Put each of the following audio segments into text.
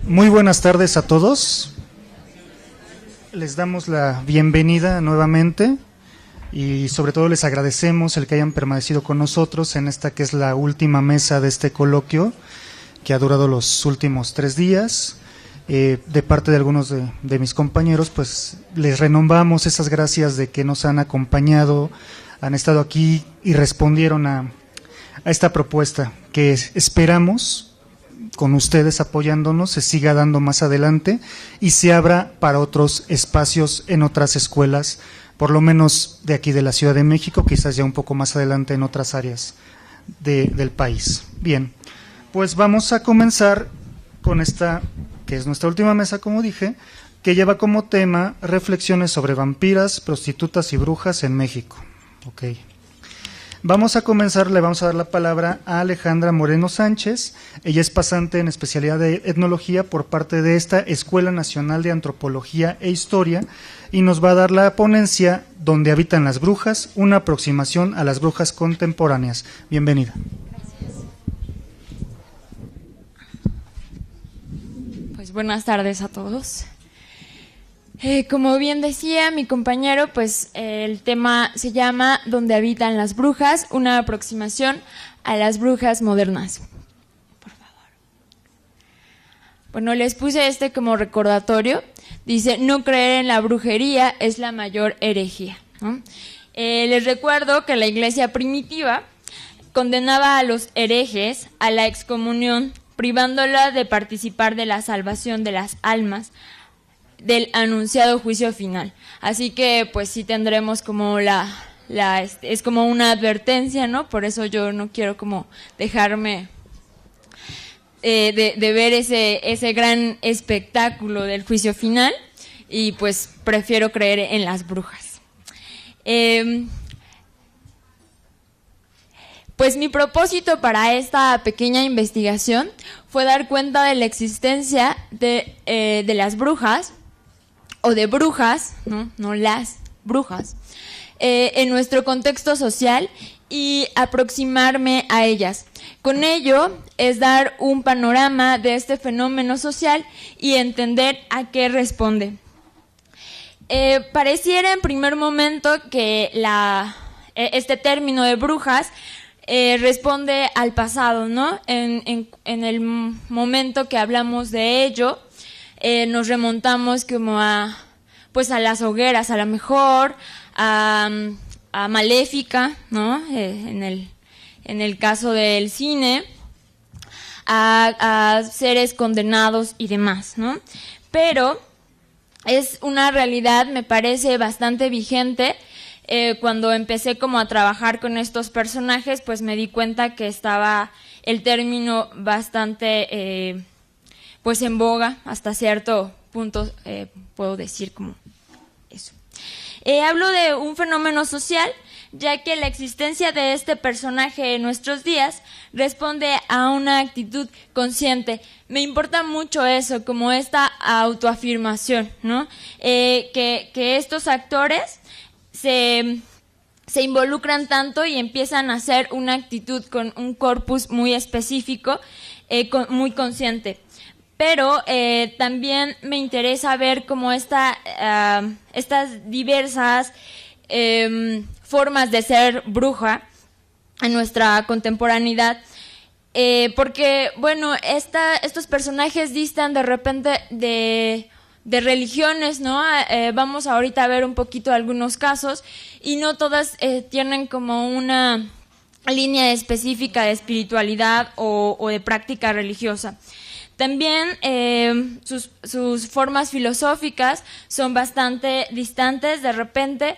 Muy buenas tardes a todos. Les damos la bienvenida nuevamente y sobre todo les agradecemos el que hayan permanecido con nosotros en esta que es la última mesa de este coloquio que ha durado los últimos 3 días. De parte de algunos de mis compañeros, pues les renovamos esas gracias de que nos han acompañado, han estado aquí y respondieron a esta propuesta que esperamos, con ustedes apoyándonos, se siga dando más adelante y se abra para otros espacios en otras escuelas, por lo menos de aquí de la Ciudad de México, quizás ya un poco más adelante en otras áreas del país. Bien, pues vamos a comenzar con esta, que es nuestra última mesa, como dije, que lleva como tema reflexiones sobre vampiras, prostitutas y brujas en México. Okay. Vamos a comenzar, le vamos a dar la palabra a Alejandra Moreno Sánchez. Ella es pasante en especialidad de etnología por parte de esta Escuela Nacional de Antropología e Historia y nos va a dar la ponencia Donde habitan las brujas, una aproximación a las brujas contemporáneas. Bienvenida. Pues buenas tardes a todos. Como bien decía mi compañero, pues el tema se llama Donde habitan las brujas, una aproximación a las brujas modernas. Por favor. Bueno, les puse como recordatorio. Dice, no creer en la brujería es la mayor herejía, ¿no? Les recuerdo que la iglesia primitiva condenaba a los herejes a la excomunión, privándola de participar de la salvación de las almas del anunciado juicio final. Así que pues sí tendremos como es como una advertencia, ¿no? Por eso yo no quiero como dejarme de ver ese gran espectáculo del juicio final y pues prefiero creer en las brujas. Pues mi propósito para esta pequeña investigación fue dar cuenta de la existencia de las brujas, o de brujas, no las brujas, en nuestro contexto social y aproximarme a ellas. Con ello es dar un panorama de este fenómeno social y entender a qué responde. Pareciera en primer momento que este término de brujas responde al pasado, ¿no? En el momento que hablamos de ello, nos remontamos como a las hogueras, a lo mejor, a Maléfica, ¿no? En el caso del cine, a seres condenados y demás, ¿no? Pero es una realidad, me parece, bastante vigente. Cuando empecé como a trabajar con estos personajes, pues me di cuenta que estaba el término bastante pues en boga hasta cierto punto, puedo decir como eso. Hablo de un fenómeno social, ya que la existencia de este personaje en nuestros días responde a una actitud consciente. Me importa mucho eso, como esta autoafirmación, ¿no? Que estos actores se involucran tanto y empiezan a hacer una actitud con un corpus muy específico, muy consciente. Pero también me interesa ver cómo estas diversas formas de ser bruja en nuestra contemporaneidad, porque, bueno, estos personajes distan de repente de religiones, ¿no? Vamos ahorita a ver un poquito algunos casos y no todas tienen como una línea específica de espiritualidad o de práctica religiosa. También sus formas filosóficas son bastante distantes, de repente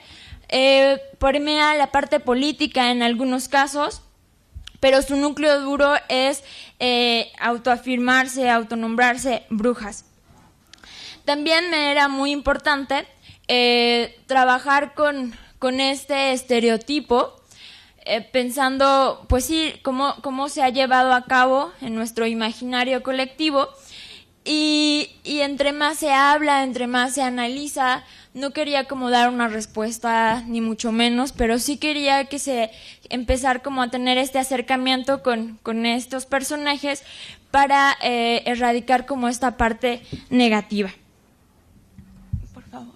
permea la parte política en algunos casos, pero su núcleo duro es autoafirmarse, autonombrarse brujas. También me era muy importante trabajar con este estereotipo, pensando, pues sí, cómo se ha llevado a cabo en nuestro imaginario colectivo y entre más se habla, entre más se analiza no quería como dar una respuesta ni mucho menos, pero sí quería que se empezar como a tener este acercamiento con estos personajes para erradicar como esta parte negativa. Por favor.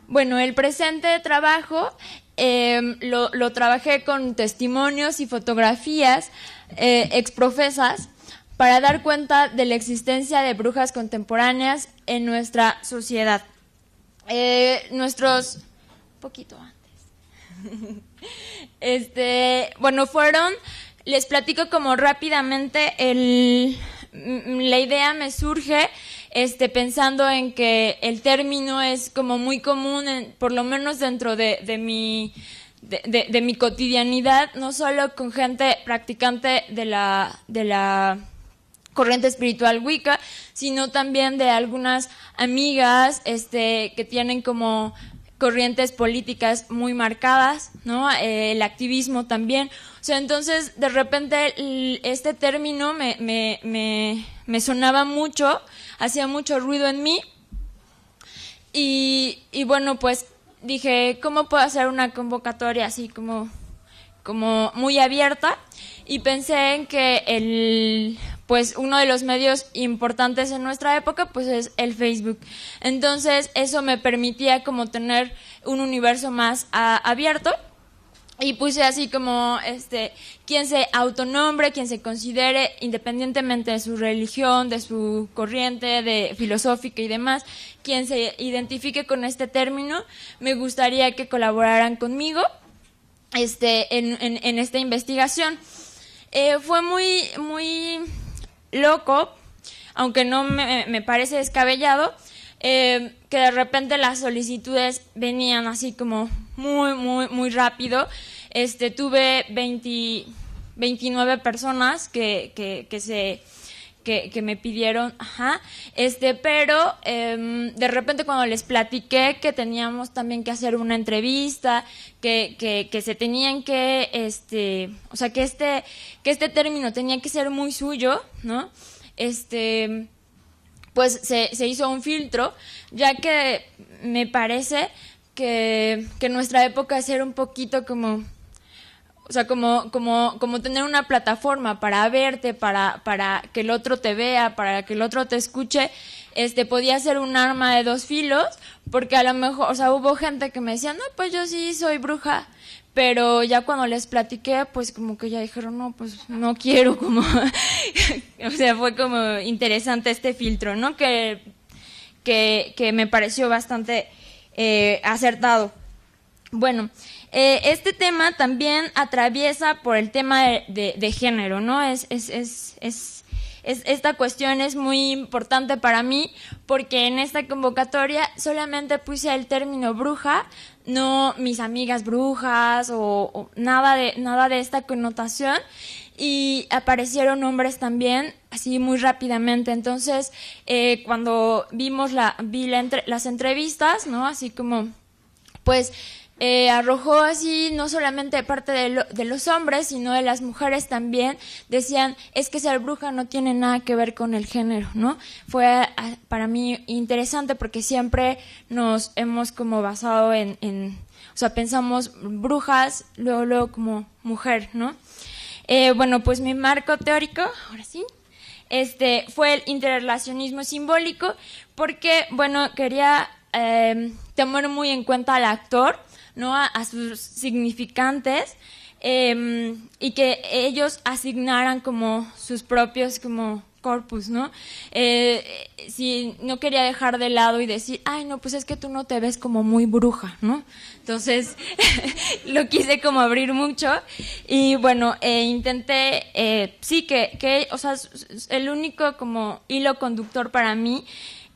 Bueno, el presente trabajo lo trabajé con testimonios y fotografías exprofesas para dar cuenta de la existencia de brujas contemporáneas en nuestra sociedad. Poquito antes. Bueno, les platico como rápidamente, la idea me surge pensando en que el término es como muy común, por lo menos dentro de mi cotidianidad, no solo con gente practicante de la corriente espiritual Wicca, sino también de algunas amigas que tienen como corrientes políticas muy marcadas, ¿no? El activismo también. O sea, entonces, de repente, este término me sonaba mucho, hacía mucho ruido en mí. Y bueno, pues dije, ¿cómo puedo hacer una convocatoria así como muy abierta? Y pensé en que pues uno de los medios importantes en nuestra época pues es el Facebook. Entonces eso me permitía como tener un universo más abierto, y puse así como quien se autonombre, quien se considere, independientemente de su religión, de su corriente de filosófica y demás, quien se identifique con este término, me gustaría que colaboraran conmigo en esta investigación. Fue muy loco, aunque no me parece descabellado, que de repente las solicitudes venían así como muy rápido. Tuve 29 personas que me pidieron, pero de repente cuando les platiqué que teníamos también que hacer una entrevista, que se tenían que, o sea, que este término tenía que ser muy suyo, ¿no? Pues se hizo un filtro, ya que me parece que nuestra época es ser un poquito como, o sea, como tener una plataforma para verte, para que el otro te vea, para que el otro te escuche, podía ser un arma de dos filos, porque a lo mejor, o sea, hubo gente que me decía, no, pues yo sí soy bruja, pero ya cuando les platiqué, pues como que ya dijeron, no, pues no quiero, como, o sea, fue como interesante este filtro, ¿no? Que me pareció bastante acertado. Bueno, este tema también atraviesa por el tema de género, ¿no? Esta cuestión es muy importante para mí, porque en esta convocatoria solamente puse el término bruja, no mis amigas brujas o nada de esta connotación, y aparecieron hombres también así muy rápidamente. Entonces cuando vi las entrevistas, ¿no? Así como pues arrojó así, no solamente parte de los hombres, sino de las mujeres también. Decían, es que ser bruja no tiene nada que ver con el género, ¿no? Fue para mí interesante, porque siempre nos hemos como basado o sea, pensamos brujas, luego como mujer, ¿no? Bueno, pues mi marco teórico, ahora sí, fue el interrelacionismo simbólico, porque, bueno, quería tomar muy en cuenta al actor, ¿no? A sus significantes, y que ellos asignaran como sus propios como corpus, ¿no? Si no quería dejar de lado y decir, ay, no, pues es que tú no te ves como muy bruja, ¿no? Entonces lo quise como abrir mucho, y bueno, intenté, sí, que, o sea, el único como hilo conductor para mí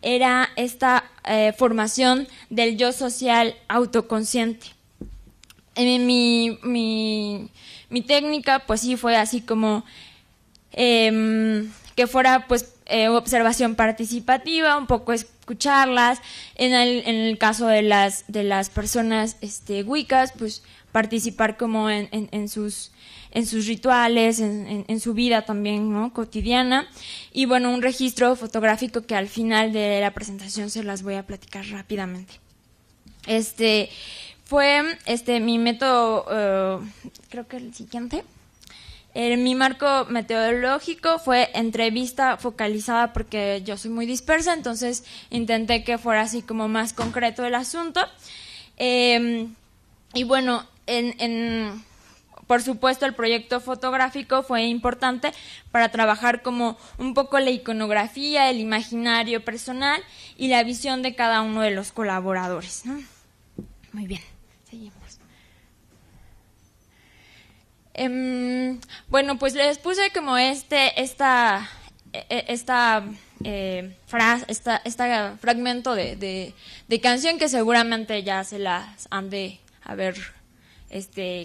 era esta formación del yo social autoconsciente. Mi técnica, pues sí, fue así como que fuera pues observación participativa, un poco escucharlas. En el caso de las personas wiccas, pues participar como en sus rituales, en su vida también, ¿no?, cotidiana. Y bueno, un registro fotográfico que al final de la presentación se las voy a platicar rápidamente. Fue mi método, creo que el siguiente. Mi marco metodológico fue entrevista focalizada, porque yo soy muy dispersa, entonces intenté que fuera así como más concreto el asunto. Y bueno, por supuesto, el proyecto fotográfico fue importante para trabajar como un poco la iconografía, el imaginario personal y la visión de cada uno de los colaboradores, ¿no? Muy bien, seguimos. Bueno, pues les puse como fragmento de canción que seguramente ya se las han de haber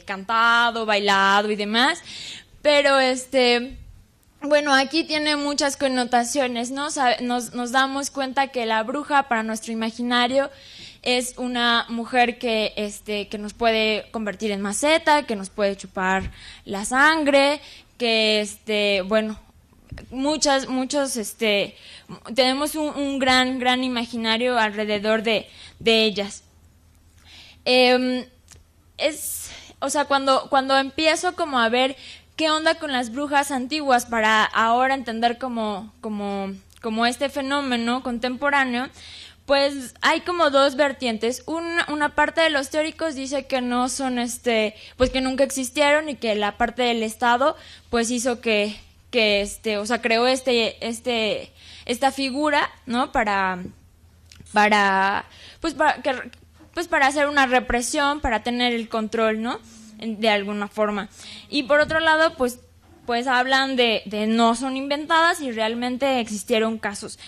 cantado, bailado y demás, pero bueno, aquí tiene muchas connotaciones, ¿no? Nos damos cuenta que la bruja para nuestro imaginario es una mujer que nos puede convertir en maceta, que nos puede chupar la sangre, que bueno, tenemos un gran imaginario alrededor de ellas. O sea, cuando empiezo como a ver qué onda con las brujas antiguas para ahora entender como este fenómeno contemporáneo, pues hay como dos vertientes. Una parte de los teóricos dice que no son pues que nunca existieron, y que la parte del Estado pues hizo que o sea, creó esta figura, ¿no? Para hacer una represión, para tener el control, ¿no? De alguna forma. Y por otro lado, pues hablan de no son inventadas y realmente existieron casos.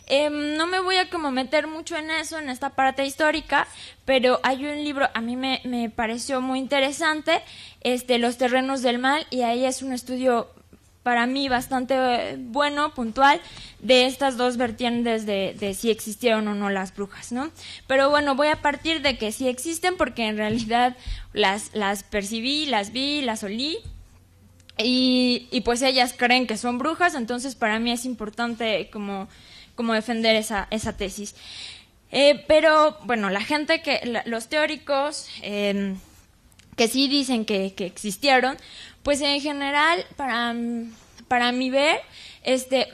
No me voy a como meter mucho en eso, en esta parte histórica, pero hay un libro, a mí me pareció muy interesante, Los terrenos del mal, y ahí es un estudio para mí bastante bueno, puntual, de estas dos vertientes de si existieron o no las brujas, ¿no? Pero bueno, voy a partir de que sí existen, porque en realidad las percibí, las vi, las olí, y pues ellas creen que son brujas, entonces para mí es importante como defender esa tesis. Pero bueno, la gente los teóricos que sí dicen que existieron, pues en general, para mi ver,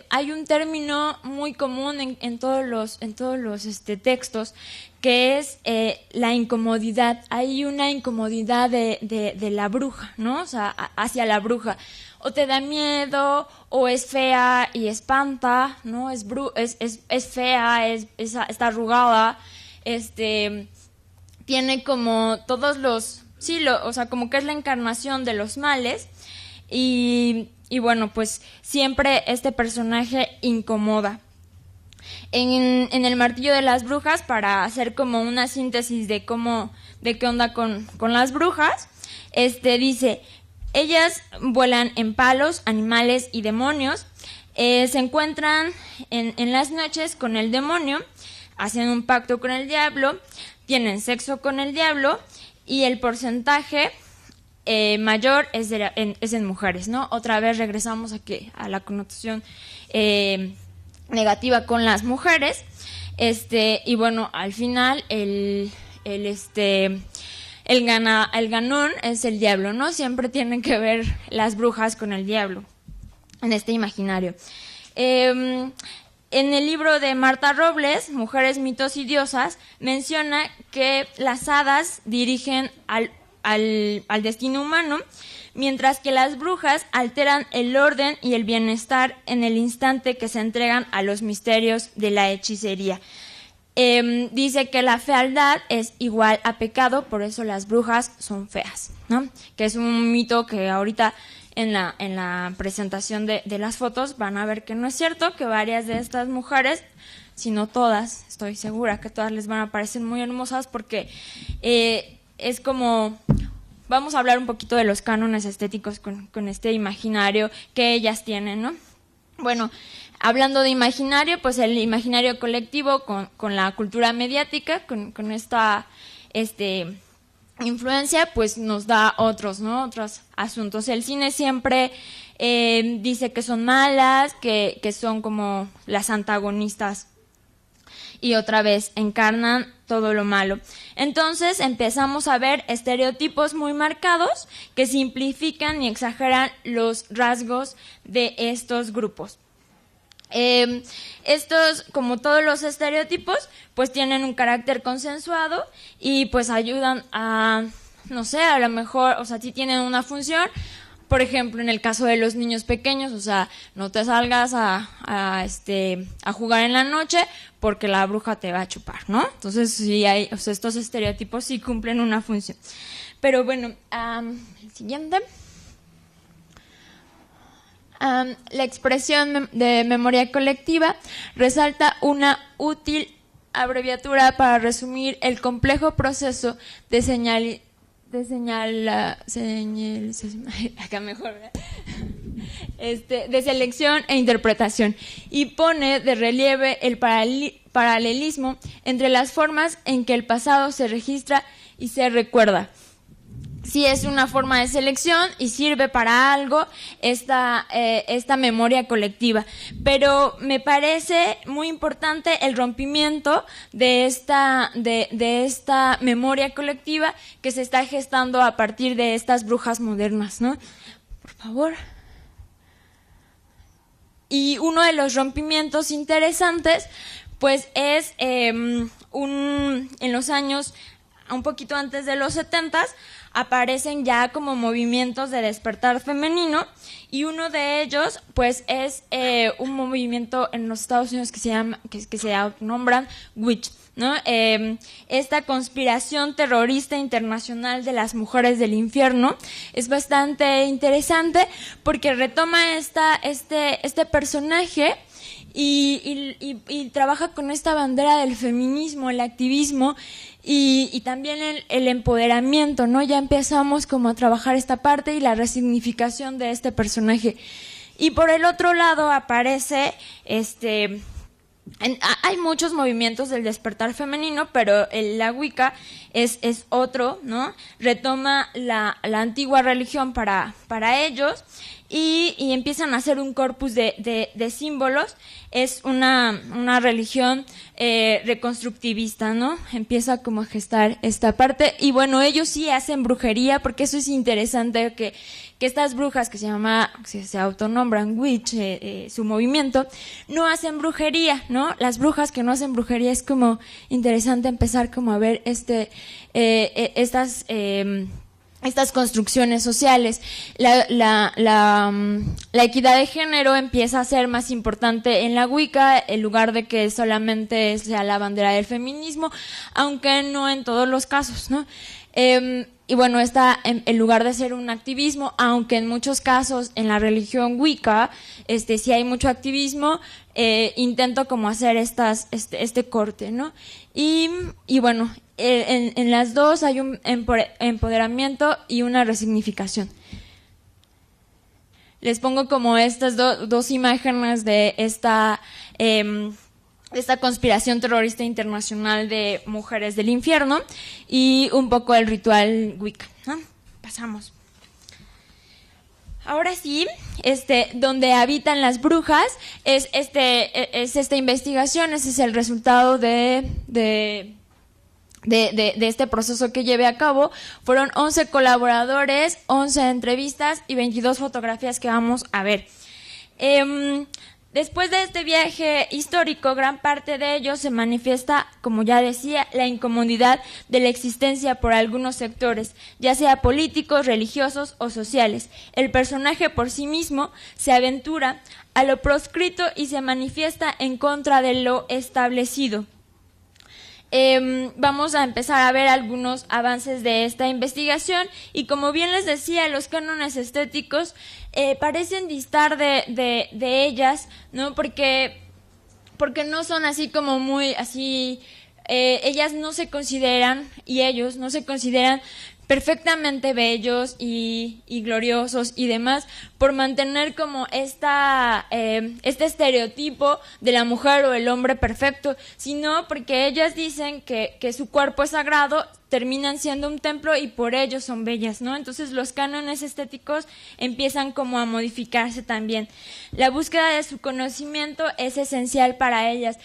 hay un término muy común en todos los textos, que es la incomodidad. Hay una incomodidad de la bruja, ¿no? O sea, hacia la bruja. O te da miedo, o es fea y espanta, ¿no? Es fea, está arrugada, tiene como todos los... Sí, o sea, como que es la encarnación de los males, y bueno, pues siempre este personaje incomoda. En el martillo de las brujas, para hacer como una síntesis de qué onda con las brujas, dice: ellas vuelan en palos, animales y demonios, se encuentran en las noches con el demonio, hacen un pacto con el diablo, tienen sexo con el diablo, y el porcentaje mayor es en mujeres, ¿no? Otra vez regresamos a la connotación negativa con las mujeres, y bueno, al final el ganón es el diablo, ¿no? Siempre tienen que ver las brujas con el diablo en este imaginario. En el libro de Marta Robles, Mujeres, mitos y diosas, menciona que las hadas dirigen al destino humano, mientras que las brujas alteran el orden y el bienestar en el instante que se entregan a los misterios de la hechicería. Dice que la fealdad es igual a pecado, por eso las brujas son feas, ¿no? Que es un mito que ahorita en la presentación de las fotos van a ver que no es cierto, que varias de estas mujeres, si no todas, estoy segura que todas les van a parecer muy hermosas, porque es como... Vamos a hablar un poquito de los cánones estéticos con este imaginario que ellas tienen, ¿no? Bueno, hablando de imaginario, pues el imaginario colectivo con la cultura mediática, con esta influencia, pues nos da otros asuntos. El cine siempre dice que son malas, que son como las antagonistas, y otra vez encarnan todo lo malo. Entonces empezamos a ver estereotipos muy marcados que simplifican y exageran los rasgos de estos grupos. Estos, como todos los estereotipos, pues tienen un carácter consensuado y pues ayudan a, no sé, a lo mejor, o sea, sí tienen una función. Por ejemplo, en el caso de los niños pequeños, o sea, no te salgas a jugar en la noche porque la bruja te va a chupar, ¿no? Entonces, sí hay, o sea, estos estereotipos sí cumplen una función. Pero bueno, el siguiente. La expresión de memoria colectiva resalta una útil abreviatura para resumir el complejo proceso de selección e interpretación, y pone de relieve el paralelismo entre las formas en que el pasado se registra y se recuerda. Sí, es una forma de selección y sirve para algo esta memoria colectiva, pero me parece muy importante el rompimiento de esta memoria colectiva que se está gestando a partir de estas brujas modernas, ¿no? Por favor. Y uno de los rompimientos interesantes, pues es en los años, un poquito antes de los 70s, aparecen ya como movimientos de despertar femenino, y uno de ellos pues es un movimiento en los Estados Unidos que se llama, que se autonombran Witch, ¿no? Esta conspiración terrorista internacional de las mujeres del infierno es bastante interesante porque retoma este personaje y trabaja con esta bandera del feminismo, el activismo y también el empoderamiento, ¿no? Ya empezamos como a trabajar esta parte y la resignificación de este personaje. Y por el otro lado aparece hay muchos movimientos del despertar femenino, pero la Wicca es otro, ¿no? Retoma la antigua religión para ellos y empiezan a hacer un corpus de símbolos. Es una religión reconstructivista, ¿no? Empieza como a gestar esta parte, y bueno, ellos sí hacen brujería, porque eso es interesante, que estas brujas que se autonombran Witch, su movimiento, no hacen brujería, ¿no? Las brujas que no hacen brujería, es como interesante empezar como a ver estas construcciones sociales. La equidad de género empieza a ser más importante en la Wicca, en lugar de que solamente sea la bandera del feminismo, aunque no en todos los casos, ¿no? Y bueno, en lugar de ser un activismo, aunque en muchos casos en la religión Wicca sí hay mucho activismo, intento como hacer este corte, ¿no? Y bueno, en las dos hay un empoderamiento y una resignificación. Les pongo como estas dos imágenes de esta conspiración terrorista internacional de mujeres del infierno y un poco el ritual Wicca, ¿no? Pasamos. Ahora sí, donde habitan las brujas es esta investigación. Ese es el resultado de este proceso que llevé a cabo. Fueron 11 colaboradores, 11 entrevistas y 22 fotografías que vamos a ver. Después de este viaje histórico, gran parte de ello se manifiesta, como ya decía, la incomodidad de la existencia por algunos sectores, ya sea políticos, religiosos o sociales. El personaje por sí mismo se aventura a lo proscrito y se manifiesta en contra de lo establecido. Vamos a empezar a ver algunos avances de esta investigación, y como bien les decía, los cánones estéticos parecen distar de ellas, ¿no? Porque no son así como muy así, ellas no se consideran, y ellos no se consideran perfectamente bellos y gloriosos y demás, por mantener como este estereotipo de la mujer o el hombre perfecto, sino porque ellas dicen que su cuerpo es sagrado, terminan siendo un templo y por ello son bellas, ¿no? Entonces los cánones estéticos empiezan como a modificarse también. La búsqueda de su conocimiento es esencial para ellas.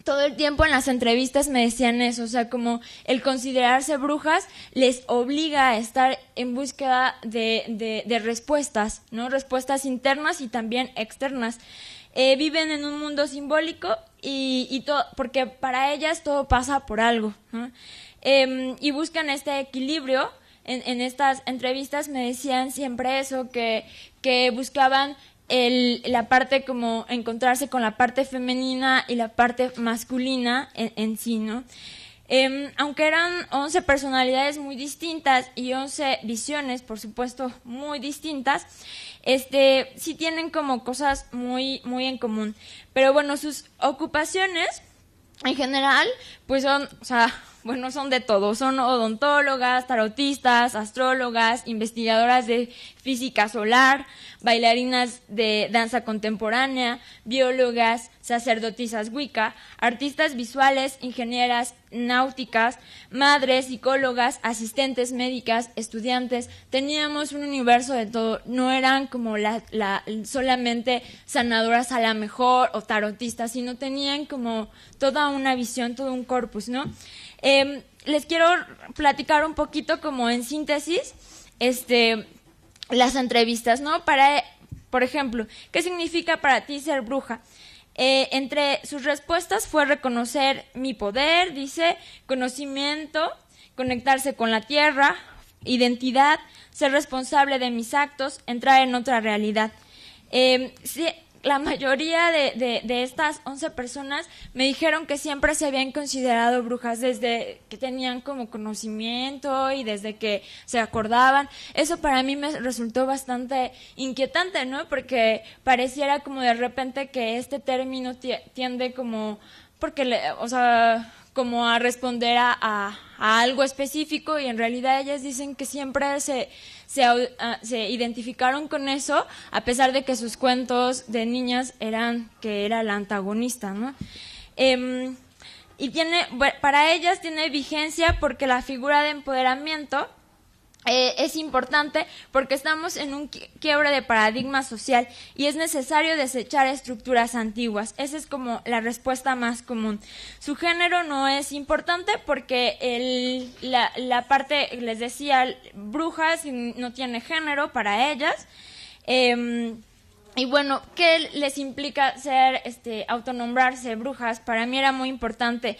Todo el tiempo en las entrevistas me decían eso, o sea, como el considerarse brujas les obliga a estar en búsqueda de respuestas, ¿no? Respuestas internas y también externas. Viven en un mundo simbólico y todo, porque para ellas todo pasa por algo, ¿no? Y buscan este equilibrio. En estas entrevistas me decían siempre eso, que buscaban la parte como encontrarse con la parte femenina y la parte masculina en sí, ¿no? Aunque eran 11 personalidades muy distintas y 11 visiones, por supuesto, muy distintas, sí tienen como cosas muy, muy en común. Pero bueno, sus ocupaciones en general, pues son, o sea, bueno, son de todo. Son odontólogas, tarotistas, astrólogas, investigadoras de física solar, bailarinas de danza contemporánea, biólogas, sacerdotisas wicca, artistas visuales, ingenieras náuticas, madres, psicólogas, asistentes médicas, estudiantes. Teníamos un universo de todo. No eran como solamente sanadoras a la mejor o tarotistas, sino tenían como toda una visión, todo un corpus, ¿no? Les quiero platicar un poquito como en síntesis las entrevistas, ¿no? Por ejemplo, ¿qué significa para ti ser bruja? Entre sus respuestas fue reconocer mi poder, dice, conocimiento, conectarse con la tierra, identidad, ser responsable de mis actos, entrar en otra realidad. Sí, la mayoría de estas 11 personas me dijeron que siempre se habían considerado brujas desde que tenían como conocimiento y desde que se acordaban. Eso para mí me resultó bastante inquietante, ¿no? Porque pareciera como de repente que este término tiende como, o sea, como a responder a algo específico, y en realidad ellas dicen que siempre se identificaron con eso, a pesar de que sus cuentos de niñas que era la antagonista, ¿no? Y para ellas tiene vigencia porque la figura de empoderamiento es importante, porque estamos en un quiebre de paradigma social y es necesario desechar estructuras antiguas. Esa es como la respuesta más común. Su género no es importante porque la parte, les decía, brujas no tiene género para ellas. Y bueno, ¿qué les implica autonombrarse brujas? Para mí era muy importante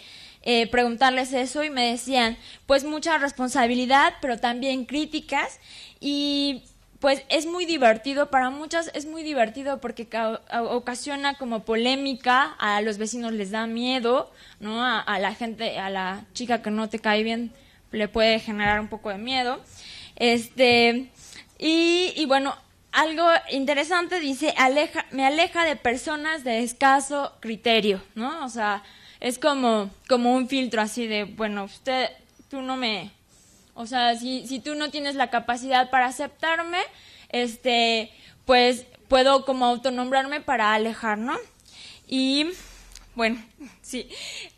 preguntarles eso, y me decían, pues mucha responsabilidad, pero también críticas, y pues es muy divertido, para muchas es muy divertido porque ocasiona como polémica, a los vecinos les da miedo, ¿no? A la gente, a la chica que no te cae bien le puede generar un poco de miedo. Y bueno, algo interesante, dice, me aleja de personas de escaso criterio, ¿no? O sea, es como un filtro así de, bueno, tú no me, o sea, si tú no tienes la capacidad para aceptarme, pues puedo como autonombrarme para alejar, ¿no? Y bueno, sí,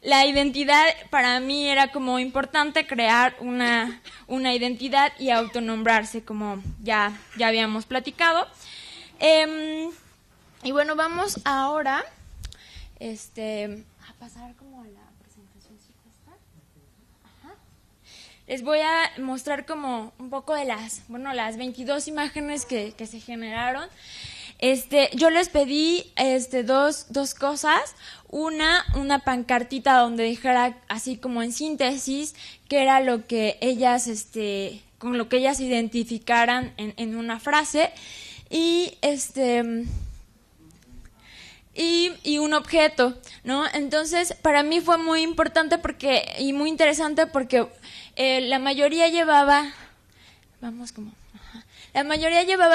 la identidad para mí era como importante, crear una identidad y autonombrarse, como ya habíamos platicado. Y bueno, vamos ahora a pasar como a la presentación. Ajá. Les voy a mostrar como un poco de las 22 imágenes que se generaron. Yo les pedí dos cosas. Una pancartita donde dijera así como en síntesis qué era lo que ellas con lo que ellas se identificaran en una frase, y y un objeto, ¿no? Entonces, para mí fue muy importante y muy interesante porque la mayoría llevaba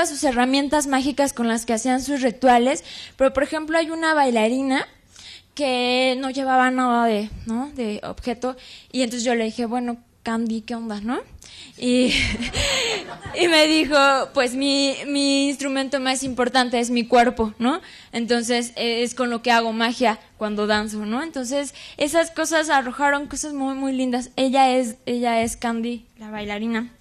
sus herramientas mágicas con las que hacían sus rituales, pero por ejemplo hay una bailarina que no llevaba nada de objeto, y entonces yo le dije, bueno, Candy, ¿qué onda, no? Y me dijo, pues mi instrumento más importante es mi cuerpo, ¿no? Entonces es con lo que hago magia cuando danzo, ¿no? Entonces esas cosas arrojaron cosas muy, muy lindas. Ella es Candy, la bailarina.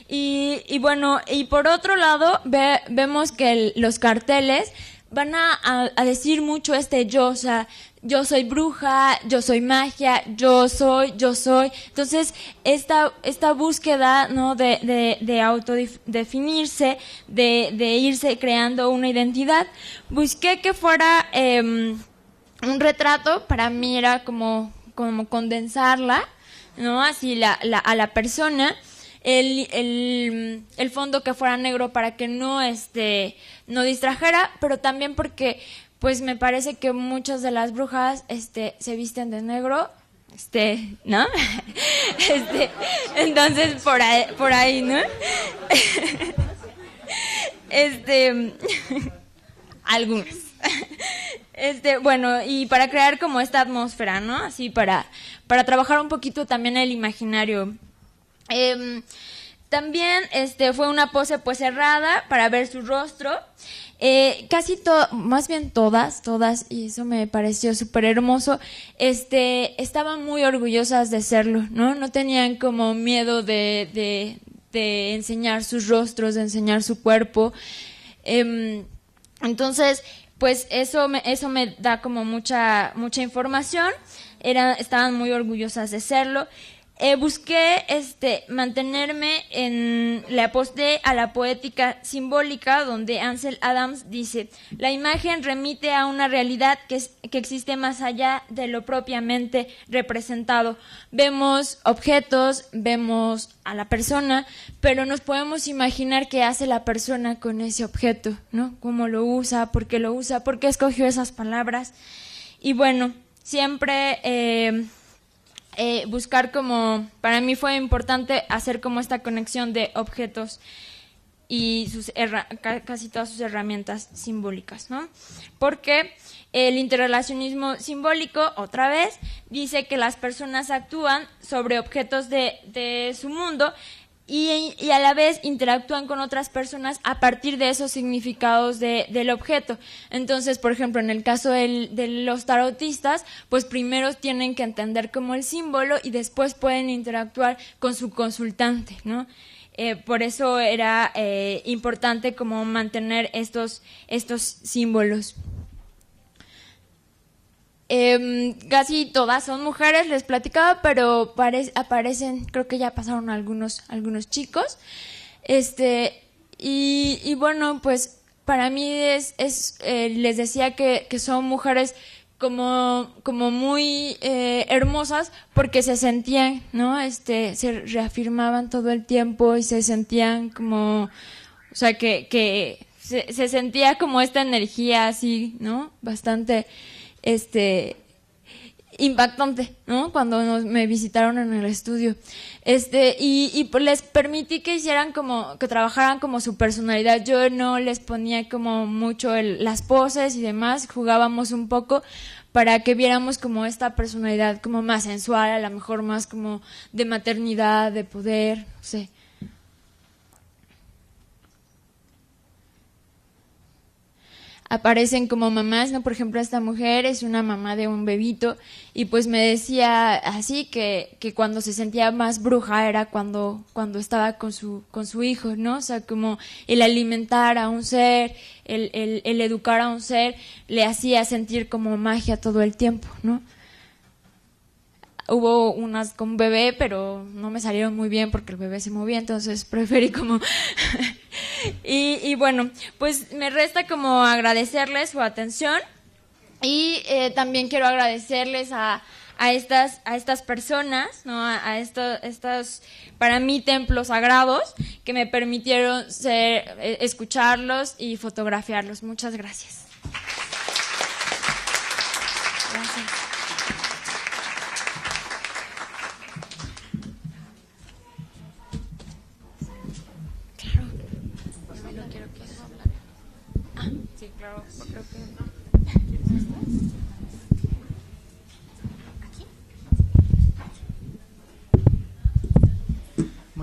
Y bueno, y por otro lado vemos que los carteles van a decir mucho yo, o sea, yo soy bruja, yo soy magia, yo soy. Entonces, esta búsqueda, ¿no? de autodefinirse, de irse creando una identidad, busqué que fuera un retrato. Para mí era como condensarla, ¿no? Así a la persona. El fondo que fuera negro para que no distrajera, pero también porque pues me parece que muchas de las brujas se visten de negro, ¿no? Entonces por ahí, ¿no? Algunas. Bueno, y para crear como esta atmósfera, ¿no? Así para trabajar un poquito también el imaginario. También fue una pose pues cerrada para ver su rostro. Más bien todas, y eso me pareció súper hermoso, estaban muy orgullosas de serlo, ¿no? No tenían como miedo de enseñar sus rostros, de enseñar su cuerpo. Entonces, pues eso me da como mucha información. Estaban muy orgullosas de serlo. Busqué mantenerme le aposté a la poética simbólica, donde Ansel Adams dice: la imagen remite a una realidad que existe más allá de lo propiamente representado. Vemos objetos, vemos a la persona, pero nos podemos imaginar qué hace la persona con ese objeto, ¿no? Cómo lo usa, por qué escogió esas palabras. Y bueno, siempre buscar para mí fue importante hacer como esta conexión de objetos y casi todas sus herramientas simbólicas, ¿no? Porque el interrelacionismo simbólico, otra vez, dice que las personas actúan sobre objetos de su mundo y a la vez interactúan con otras personas a partir de esos significados del objeto. Entonces, por ejemplo, en el caso de los tarotistas, pues primero tienen que entender como el símbolo y después pueden interactuar con su consultante, ¿no? Por eso era importante como mantener estos símbolos. Casi todas son mujeres, les platicaba, pero aparecen, creo que ya pasaron algunos chicos. Y bueno, pues para mí les decía que son mujeres como muy hermosas, porque se sentían, ¿no? Se reafirmaban todo el tiempo y se sentían como, o sea, que se sentía como esta energía así, ¿no? Bastante impactante, ¿no? Cuando me visitaron en el estudio. Y pues les permití que que trabajaran como su personalidad. Yo no les ponía como mucho las poses y demás, jugábamos un poco para que viéramos como esta personalidad como más sensual, a lo mejor más como de maternidad, de poder, no sé. Aparecen como mamás, ¿no? Por ejemplo, esta mujer es una mamá de un bebito y pues me decía así que cuando se sentía más bruja era cuando estaba con su hijo, ¿no? O sea, como el alimentar a un ser, el educar a un ser, le hacía sentir como magia todo el tiempo, ¿no? Hubo unas con bebé, pero no me salieron muy bien porque el bebé se movía, entonces preferí como... y bueno, pues me resta como agradecerles su atención y también quiero agradecerles a estas personas, ¿no? A estos para mí templos sagrados que me permitieron escucharlos y fotografiarlos. Muchas gracias. Gracias. Sí, claro, creo que... ¿Aquí?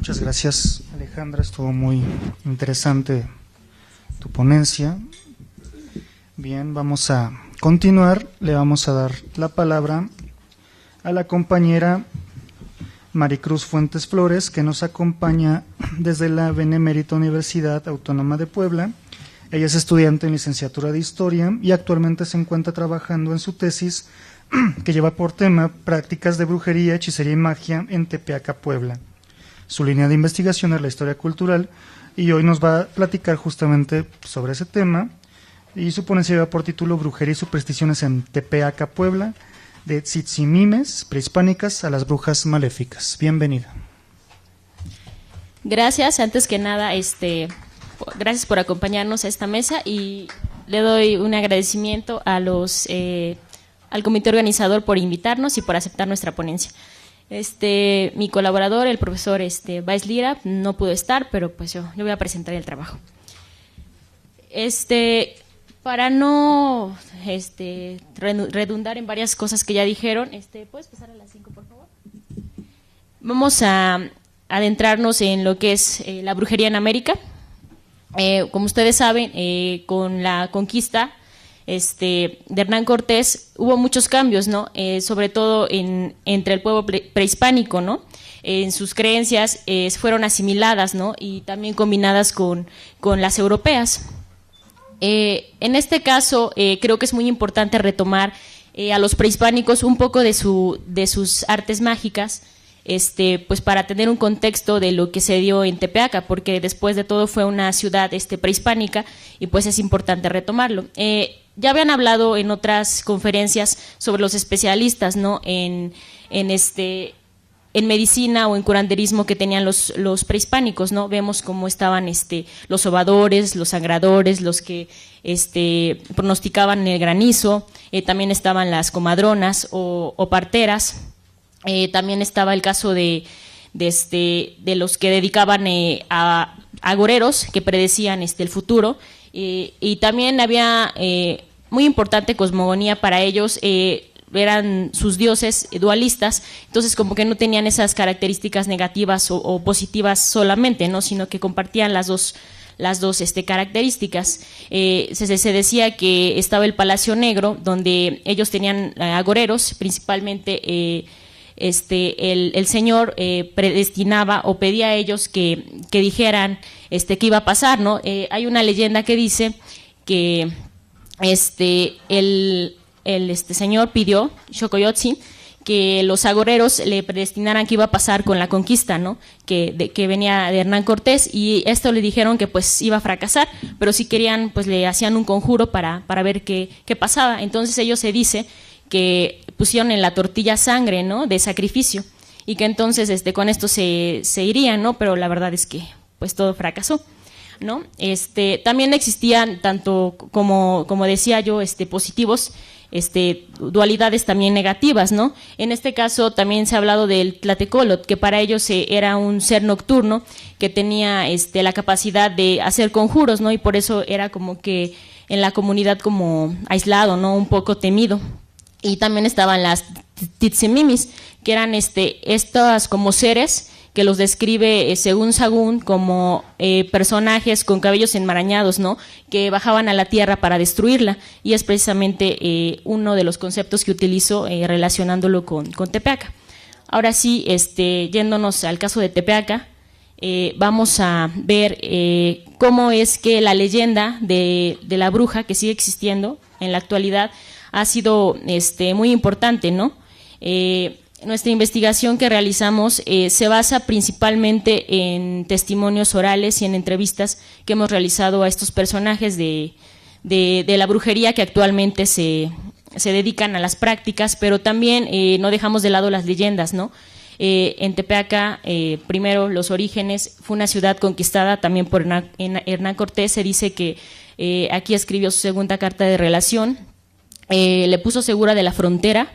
Muchas gracias, Alejandra. Estuvo muy interesante tu ponencia. Bien, vamos a continuar. Le vamos a dar la palabra a la compañera Maricruz Fuentes Flores, que nos acompaña desde la Benemérita Universidad Autónoma de Puebla. Ella es estudiante en licenciatura de Historia y actualmente se encuentra trabajando en su tesis que lleva por tema Prácticas de brujería, hechicería y magia en Tepeaca, Puebla. Su línea de investigación es la historia cultural y hoy nos va a platicar justamente sobre ese tema, y su ponencia lleva por título Brujería y supersticiones en Tepeaca, Puebla, de Tzitzimimes prehispánicas a las brujas maléficas. Bienvenida. Gracias, antes que nada, gracias por acompañarnos a esta mesa y le doy un agradecimiento a al comité organizador por invitarnos y por aceptar nuestra ponencia. Mi colaborador, el profesor Baez Lira, no pudo estar, pero pues yo voy a presentar el trabajo. Para no redundar en varias cosas que ya dijeron, ¿puedes pasar a las 5, por favor? Vamos a adentrarnos en lo que es la brujería en América. Como ustedes saben, con la conquista de Hernán Cortés hubo muchos cambios, ¿no? Sobre todo entre el pueblo prehispánico, ¿no? En sus creencias fueron asimiladas, ¿no? Y también combinadas con las europeas. En este caso, creo que es muy importante retomar a los prehispánicos un poco de sus artes mágicas, pues para tener un contexto de lo que se dio en Tepeaca, porque después de todo fue una ciudad prehispánica y pues es importante retomarlo. Ya habían hablado en otras conferencias sobre los especialistas, ¿no? En medicina o en curanderismo que tenían los prehispánicos, ¿no? Vemos cómo estaban los sobadores, los sangradores, los que pronosticaban el granizo, también estaban las comadronas o parteras, también estaba el caso de los que dedicaban a agoreros que predecían el futuro, y también había muy importante cosmogonía para ellos. Eran sus dioses dualistas, entonces como que no tenían esas características negativas o positivas solamente, ¿no? Sino que compartían las dos características. Se decía que estaba el Palacio Negro, donde ellos tenían agoreros, principalmente el señor predestinaba o pedía a ellos que dijeran qué iba a pasar, ¿no? Hay una leyenda que dice que el señor pidió, Xocoyotzin, que los agoreros le predestinaran qué iba a pasar con la conquista, ¿no? Que venía de Hernán Cortés, y esto le dijeron que pues iba a fracasar, pero si querían pues le hacían un conjuro para ver qué pasaba. Entonces ellos se dice que pusieron en la tortilla sangre, ¿no? De sacrificio, y que entonces con esto se irían, ¿no? Pero la verdad es que pues todo fracasó, ¿no? También existían, tanto como decía yo, positivos, dualidades también negativas, ¿no? En este caso también se ha hablado del Tlatecolot, que para ellos era un ser nocturno que tenía la capacidad de hacer conjuros, ¿no? Y por eso era como que en la comunidad como aislado, ¿no? Un poco temido. Y también estaban las Tzitzimimis, que eran estas como seres que los describe según Sagún como personajes con cabellos enmarañados, ¿no? Que bajaban a la tierra para destruirla, y es precisamente uno de los conceptos que utilizo relacionándolo con Tepeaca. Ahora sí, yéndonos al caso de Tepeaca, vamos a ver cómo es que la leyenda de la bruja, que sigue existiendo en la actualidad, ha sido muy importante, ¿no? Nuestra investigación que realizamos se basa principalmente en testimonios orales y en entrevistas que hemos realizado a estos personajes de la brujería que actualmente se dedican a las prácticas, pero también no dejamos de lado las leyendas, ¿no? En Tepeaca, primero, los orígenes, fue una ciudad conquistada también por Hernán Cortés. Se dice que aquí escribió su segunda carta de relación, le puso segura de la frontera.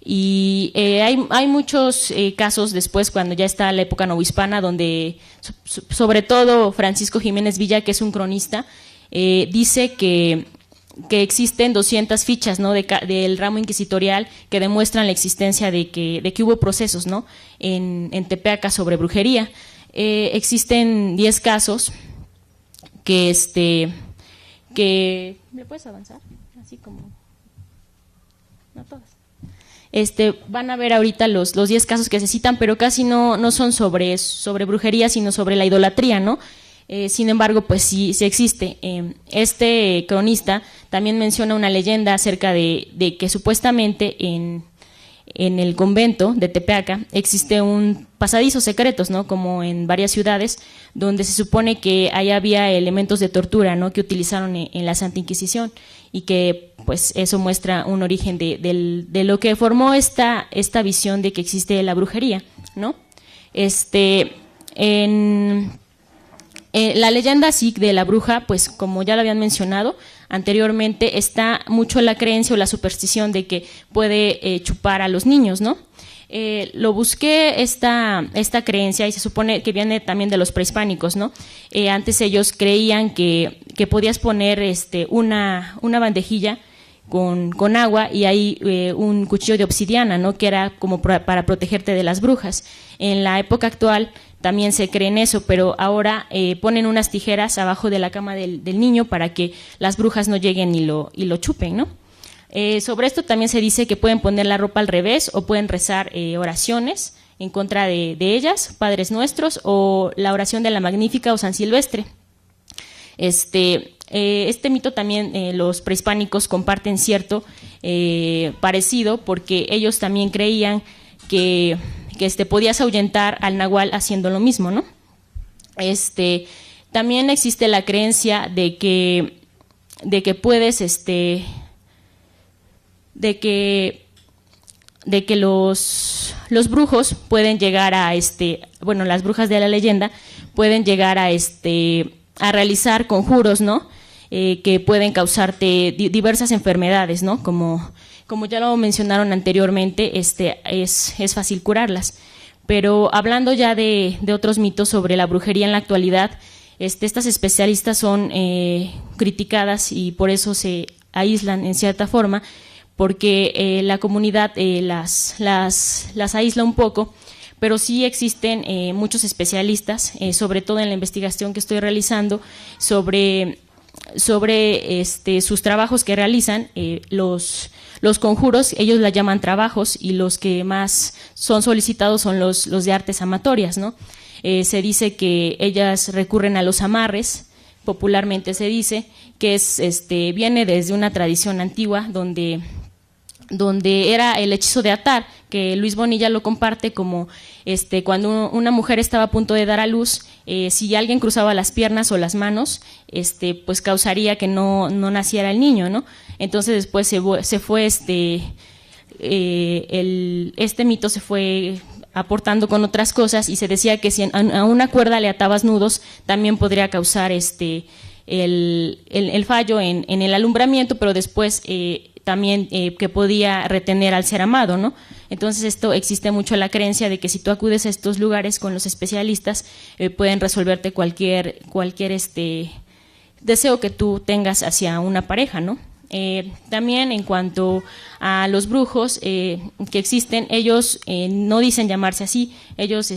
Y hay muchos casos después, cuando ya está la época novohispana, donde sobre todo Francisco Jiménez Villa, que es un cronista, dice que existen 200 fichas, ¿no? del ramo inquisitorial que demuestran la existencia de que hubo procesos, ¿no? en Tepeaca sobre brujería. existen 10 casos que ¿me puedes avanzar? Así como no todas. Van a ver ahorita los 10 casos que se citan, pero casi no son sobre brujería, sino sobre la idolatría, ¿no? Sin embargo, pues sí existe. Este cronista también menciona una leyenda acerca de que supuestamente en el convento de Tepeaca existe un pasadizo secretos, ¿no? Como en varias ciudades, donde se supone que ahí había elementos de tortura, ¿no? Que utilizaron en la Santa Inquisición, y que pues eso muestra un origen de lo que formó esta visión de que existe la brujería, ¿no? La leyenda sí de la bruja, pues como ya lo habían mencionado anteriormente, está mucho la creencia o la superstición de que puede chupar a los niños, ¿no? Lo busqué esta creencia, y se supone que viene también de los prehispánicos, ¿no? Antes ellos creían que podías poner una bandejilla con agua y ahí un cuchillo de obsidiana, ¿no? Que era como para protegerte de las brujas. En la época actual también se cree en eso, pero ahora ponen unas tijeras abajo de la cama del niño para que las brujas no lleguen y lo chupen, ¿no? Sobre esto también se dice que pueden poner la ropa al revés o pueden rezar oraciones en contra de ellas, Padres Nuestros, o la oración de la Magnífica o San Silvestre. Este mito también los prehispánicos comparten cierto parecido, porque ellos también creían que podías ahuyentar al nahual haciendo lo mismo, ¿no? También existe la creencia de que puedes de que los brujos pueden llegar a las brujas de la leyenda pueden llegar a realizar conjuros, ¿no? Que pueden causarte diversas enfermedades, ¿no? Como ya lo mencionaron anteriormente, es fácil curarlas. Pero hablando ya de otros mitos sobre la brujería en la actualidad, estas especialistas son criticadas y por eso se aíslan en cierta forma, porque la comunidad las aísla un poco, pero sí existen muchos especialistas, sobre todo en la investigación que estoy realizando sobre sus trabajos que realizan. Los conjuros, ellos la llaman trabajos, y los que más son solicitados son los de artes amatorias, ¿no? Se dice que ellas recurren a los amarres, popularmente se dice, que viene desde una tradición antigua donde era el hechizo de atar, que Luis Bonilla lo comparte como cuando una mujer estaba a punto de dar a luz, si alguien cruzaba las piernas o las manos, pues causaría que no naciera el niño, ¿no? Entonces después se fue este mito se fue aportando con otras cosas, y se decía que si a una cuerda le atabas nudos también podría causar el fallo en el alumbramiento, pero después también que podía retener al ser amado, ¿no? Entonces existe mucho la creencia de que si tú acudes a estos lugares con los especialistas, pueden resolverte cualquier deseo que tú tengas hacia una pareja, ¿no? También en cuanto a los brujos que existen, ellos no dicen llamarse así, ellos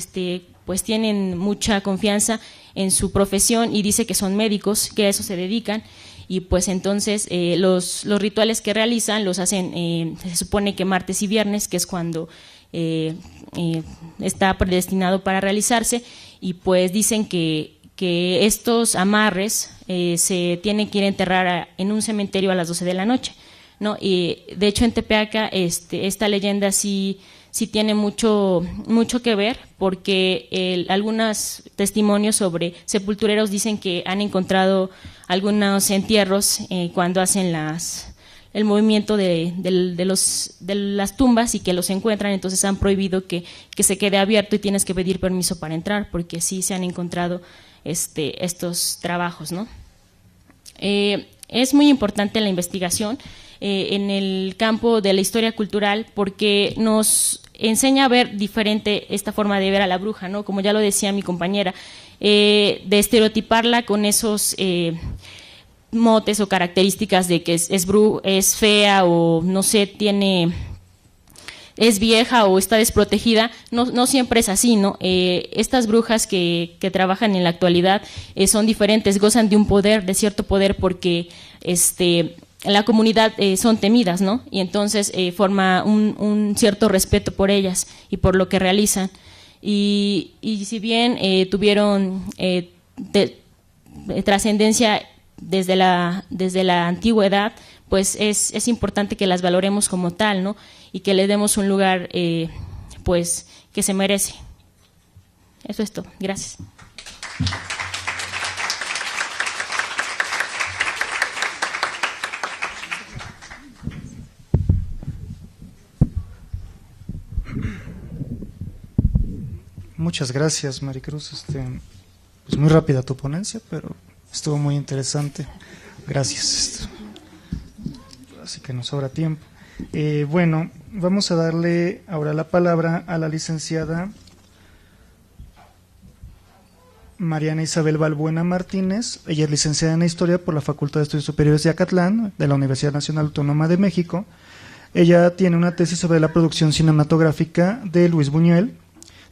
pues tienen mucha confianza en su profesión y dice que son médicos, que a eso se dedican, y pues entonces los rituales que realizan los hacen, se supone que martes y viernes, que es cuando está predestinado para realizarse, y pues dicen que estos amarres se tienen que ir a enterrar en un cementerio a las 12 de la noche, ¿no? Y de hecho en Tepeaca esta leyenda sí tiene mucho que ver, porque algunos testimonios sobre sepultureros dicen que han encontrado algunos entierros cuando hacen el movimiento de las tumbas, y que los encuentran, entonces han prohibido que se quede abierto y tienes que pedir permiso para entrar, porque sí se han encontrado estos trabajos, ¿no? Es muy importante la investigación en el campo de la historia cultural, porque nos enseña a ver diferente esta forma de ver a la bruja, ¿no? Como ya lo decía mi compañera, de estereotiparla con esos motes o características de que es fea, o no sé, es vieja o está desprotegida, no siempre es así, ¿no? Estas brujas que trabajan en la actualidad son diferentes, gozan de un poder, de cierto poder, porque en la comunidad son temidas, ¿no? Y entonces forma un cierto respeto por ellas y por lo que realizan. Y si bien tuvieron trascendencia desde la antigüedad, pues es importante que las valoremos como tal, ¿no? Y que le demos un lugar pues que se merece. Eso es todo. Gracias. Muchas gracias, Maricruz. Pues muy rápida tu ponencia, pero estuvo muy interesante. Gracias. Así que nos sobra tiempo. Bueno, vamos a darle ahora la palabra a la licenciada Mariana Isabel Balbuena Martínez. Ella es licenciada en Historia por la Facultad de Estudios Superiores de Acatlán, de la Universidad Nacional Autónoma de México. Ella tiene una tesis sobre la producción cinematográfica de Luis Buñuel,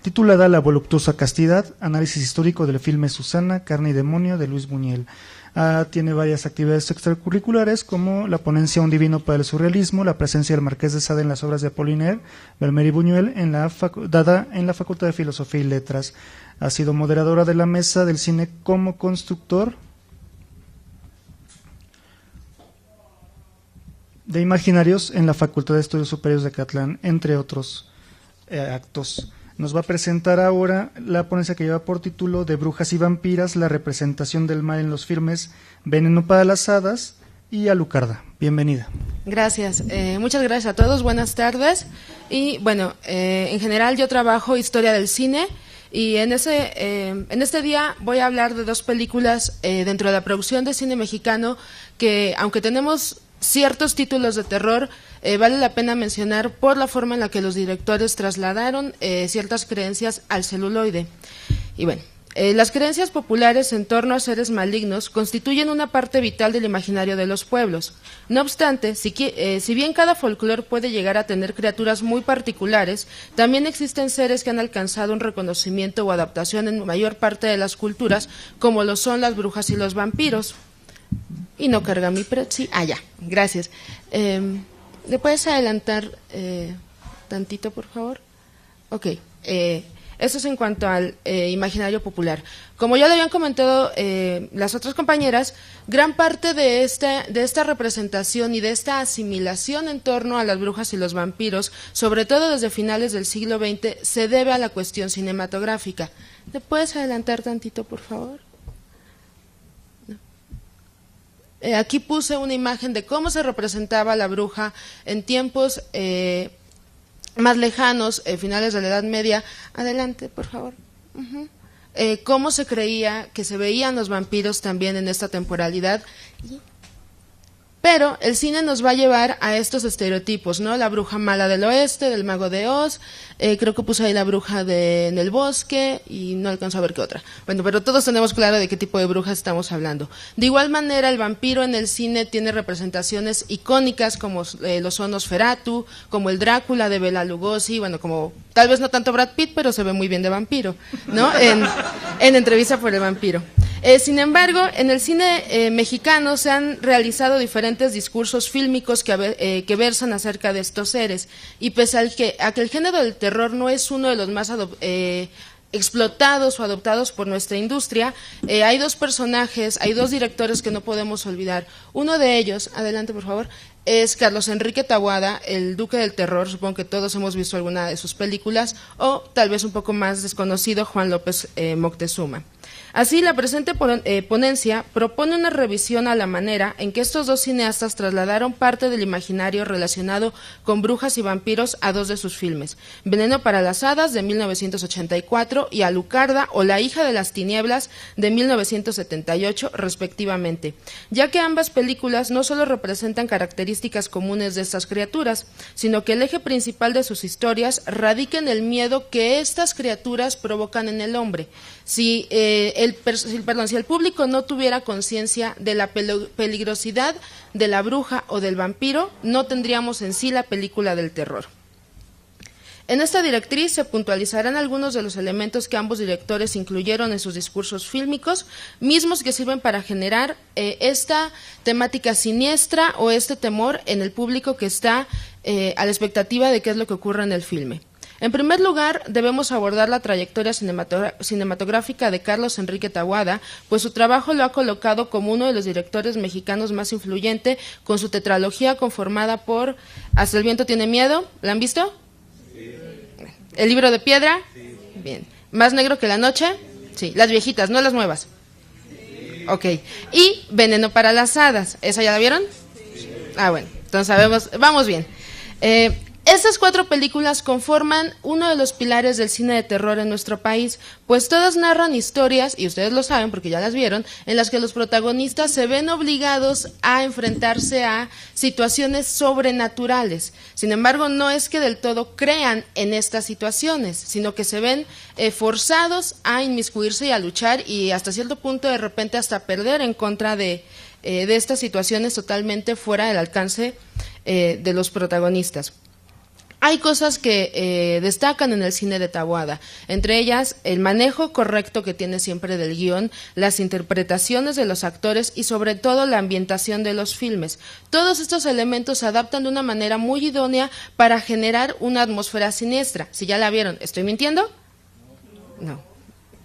titulada La voluptuosa castidad, análisis histórico del filme Susana, carne y demonio de Luis Buñuel. Tiene varias actividades extracurriculares como la ponencia Un divino para el surrealismo, la presencia del Marqués de Sade en las obras de Apollinaire, Belmer y Buñuel, dada en la Facultad de Filosofía y Letras. Ha sido moderadora de la Mesa del Cine como Constructor de Imaginarios en la Facultad de Estudios Superiores de Acatlán, entre otros actos. Nos va a presentar ahora la ponencia que lleva por título De brujas y vampiras, la representación del mal en los filmes Veneno para las hadas y Alucarda. Bienvenida. Gracias. Muchas gracias a todos. Buenas tardes. Y bueno, en general yo trabajo historia del cine y en este día voy a hablar de dos películas dentro de la producción de cine mexicano que, aunque tenemos ciertos títulos de terror, vale la pena mencionar por la forma en la que los directores trasladaron ciertas creencias al celuloide. Y bueno, las creencias populares en torno a seres malignos constituyen una parte vital del imaginario de los pueblos. No obstante, si bien cada folclore puede llegar a tener criaturas muy particulares, también existen seres que han alcanzado un reconocimiento o adaptación en mayor parte de las culturas, como lo son las brujas y los vampiros. Y no carga mi Prezi. Ya, gracias. ¿Le puedes adelantar tantito, por favor? Ok. Eso es en cuanto al imaginario popular. Como ya lo habían comentado las otras compañeras, gran parte de esta representación y de esta asimilación en torno a las brujas y los vampiros, sobre todo desde finales del siglo XX, se debe a la cuestión cinematográfica. ¿Le puedes adelantar tantito, por favor? Aquí puse una imagen de cómo se representaba la bruja en tiempos más lejanos, finales de la Edad Media. Adelante, por favor. Cómo se creía que se veían los vampiros también en esta temporalidad. Pero el cine nos va a llevar a estos estereotipos, ¿no? La bruja mala del oeste, del mago de Oz, creo que puse ahí la bruja en el bosque y no alcanzo a ver qué otra. Bueno, pero todos tenemos claro de qué tipo de brujas estamos hablando. De igual manera, el vampiro en el cine tiene representaciones icónicas como lo son Nosferatu, como el Drácula de Bela Lugosi, bueno, como tal vez no tanto Brad Pitt, pero se ve muy bien de vampiro, ¿no? En Entrevista por el vampiro. Sin embargo, en el cine mexicano se han realizado diferentes discursos fílmicos que versan acerca de estos seres, y pese a que el género del terror no es uno de los más explotados o adoptados por nuestra industria, hay dos personajes, hay dos directores que no podemos olvidar. Uno de ellos, adelante por favor, es Carlos Enrique Taboada, el Duque del Terror. Supongo que todos hemos visto alguna de sus películas, o tal vez un poco más desconocido, Juan López Moctezuma. Así, la presente ponencia propone una revisión a la manera en que estos dos cineastas trasladaron parte del imaginario relacionado con brujas y vampiros a dos de sus filmes, Veneno para las hadas, de 1984, y Alucarda, o La hija de las tinieblas, de 1978, respectivamente, ya que ambas películas no solo representan características comunes de estas criaturas, sino que el eje principal de sus historias radica en el miedo que estas criaturas provocan en el hombre. Si el público no tuviera conciencia de la peligrosidad de la bruja o del vampiro, no tendríamos en sí la película del terror. En esta directriz se puntualizarán algunos de los elementos que ambos directores incluyeron en sus discursos fílmicos, mismos que sirven para generar esta temática siniestra o este temor en el público que está a la expectativa de qué es lo que ocurre en el filme. En primer lugar, debemos abordar la trayectoria cinematográfica de Carlos Enrique Taboada, pues su trabajo lo ha colocado como uno de los directores mexicanos más influyente, con su tetralogía conformada por Hasta el viento tiene miedo. ¿La han visto? Sí. ¿El libro de piedra? Sí. Bien. ¿Más negro que la noche? Sí. Las viejitas, no las nuevas. Sí. Ok. Y Veneno para las hadas. ¿Esa ya la vieron? Sí. Ah, bueno. Entonces sabemos, vamos bien. Estas 4 películas conforman uno de los pilares del cine de terror en nuestro país, pues todas narran historias, y ustedes lo saben porque ya las vieron, en las que los protagonistas se ven obligados a enfrentarse a situaciones sobrenaturales. Sin embargo, no es que del todo crean en estas situaciones, sino que se ven forzados a inmiscuirse y a luchar y hasta cierto punto de repente hasta perder en contra de estas situaciones totalmente fuera del alcance de los protagonistas. Hay cosas que destacan en el cine de Taboada, entre ellas el manejo correcto que tiene siempre del guión, las interpretaciones de los actores y sobre todo la ambientación de los filmes. Todos estos elementos se adaptan de una manera muy idónea para generar una atmósfera siniestra. Si ya la vieron, ¿estoy mintiendo? No.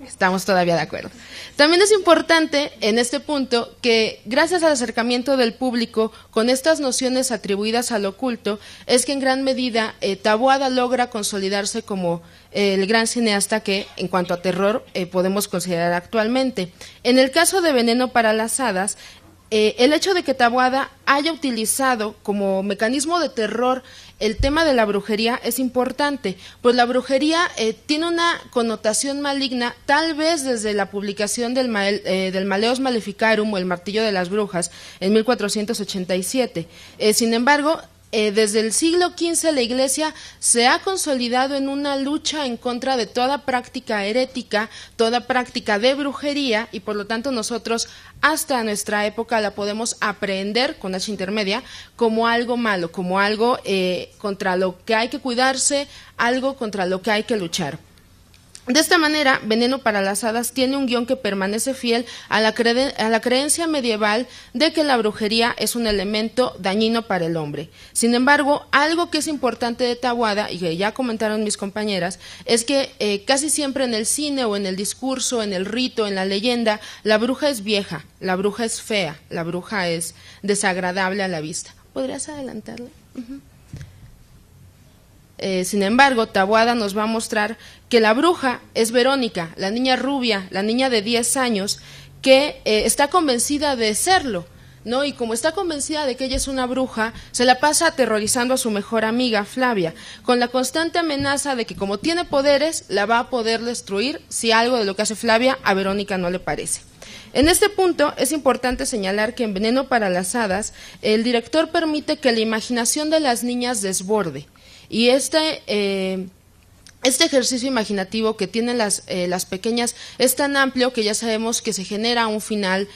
Estamos todavía de acuerdo. También es importante en este punto que gracias al acercamiento del público con estas nociones atribuidas al oculto es que en gran medida Taboada logra consolidarse como el gran cineasta que en cuanto a terror podemos considerar actualmente. En el caso de Veneno para las hadas, el hecho de que Taboada haya utilizado como mecanismo de terror el tema de la brujería es importante, pues la brujería tiene una connotación maligna, tal vez desde la publicación del Maleus Maleficarum o el Martillo de las Brujas en 1487. Sin embargo, desde el siglo XV la Iglesia se ha consolidado en una lucha en contra de toda práctica herética, toda práctica de brujería, y por lo tanto nosotros hasta nuestra época la podemos aprehender con H intermedia como algo malo, como algo contra lo que hay que cuidarse, algo contra lo que hay que luchar. De esta manera, Veneno para las hadas tiene un guión que permanece fiel a la creencia medieval de que la brujería es un elemento dañino para el hombre. Sin embargo, algo que es importante de Taboada, y que ya comentaron mis compañeras, es que casi siempre en el cine o en el discurso, en el rito, en la leyenda, la bruja es vieja, la bruja es fea, la bruja es desagradable a la vista. ¿Podrías adelantarle? Sin embargo, Taboada nos va a mostrar que la bruja es Verónica, la niña rubia, la niña de 10 años, que está convencida de serlo, ¿no? Y como está convencida de que ella es una bruja, se la pasa aterrorizando a su mejor amiga, Flavia, con la constante amenaza de que como tiene poderes, la va a poder destruir si algo de lo que hace Flavia a Verónica no le parece. En este punto es importante señalar que en Veneno para las hadas, el director permite que la imaginación de las niñas desborde. Y este ejercicio imaginativo que tienen las pequeñas es tan amplio que ya sabemos que se genera un final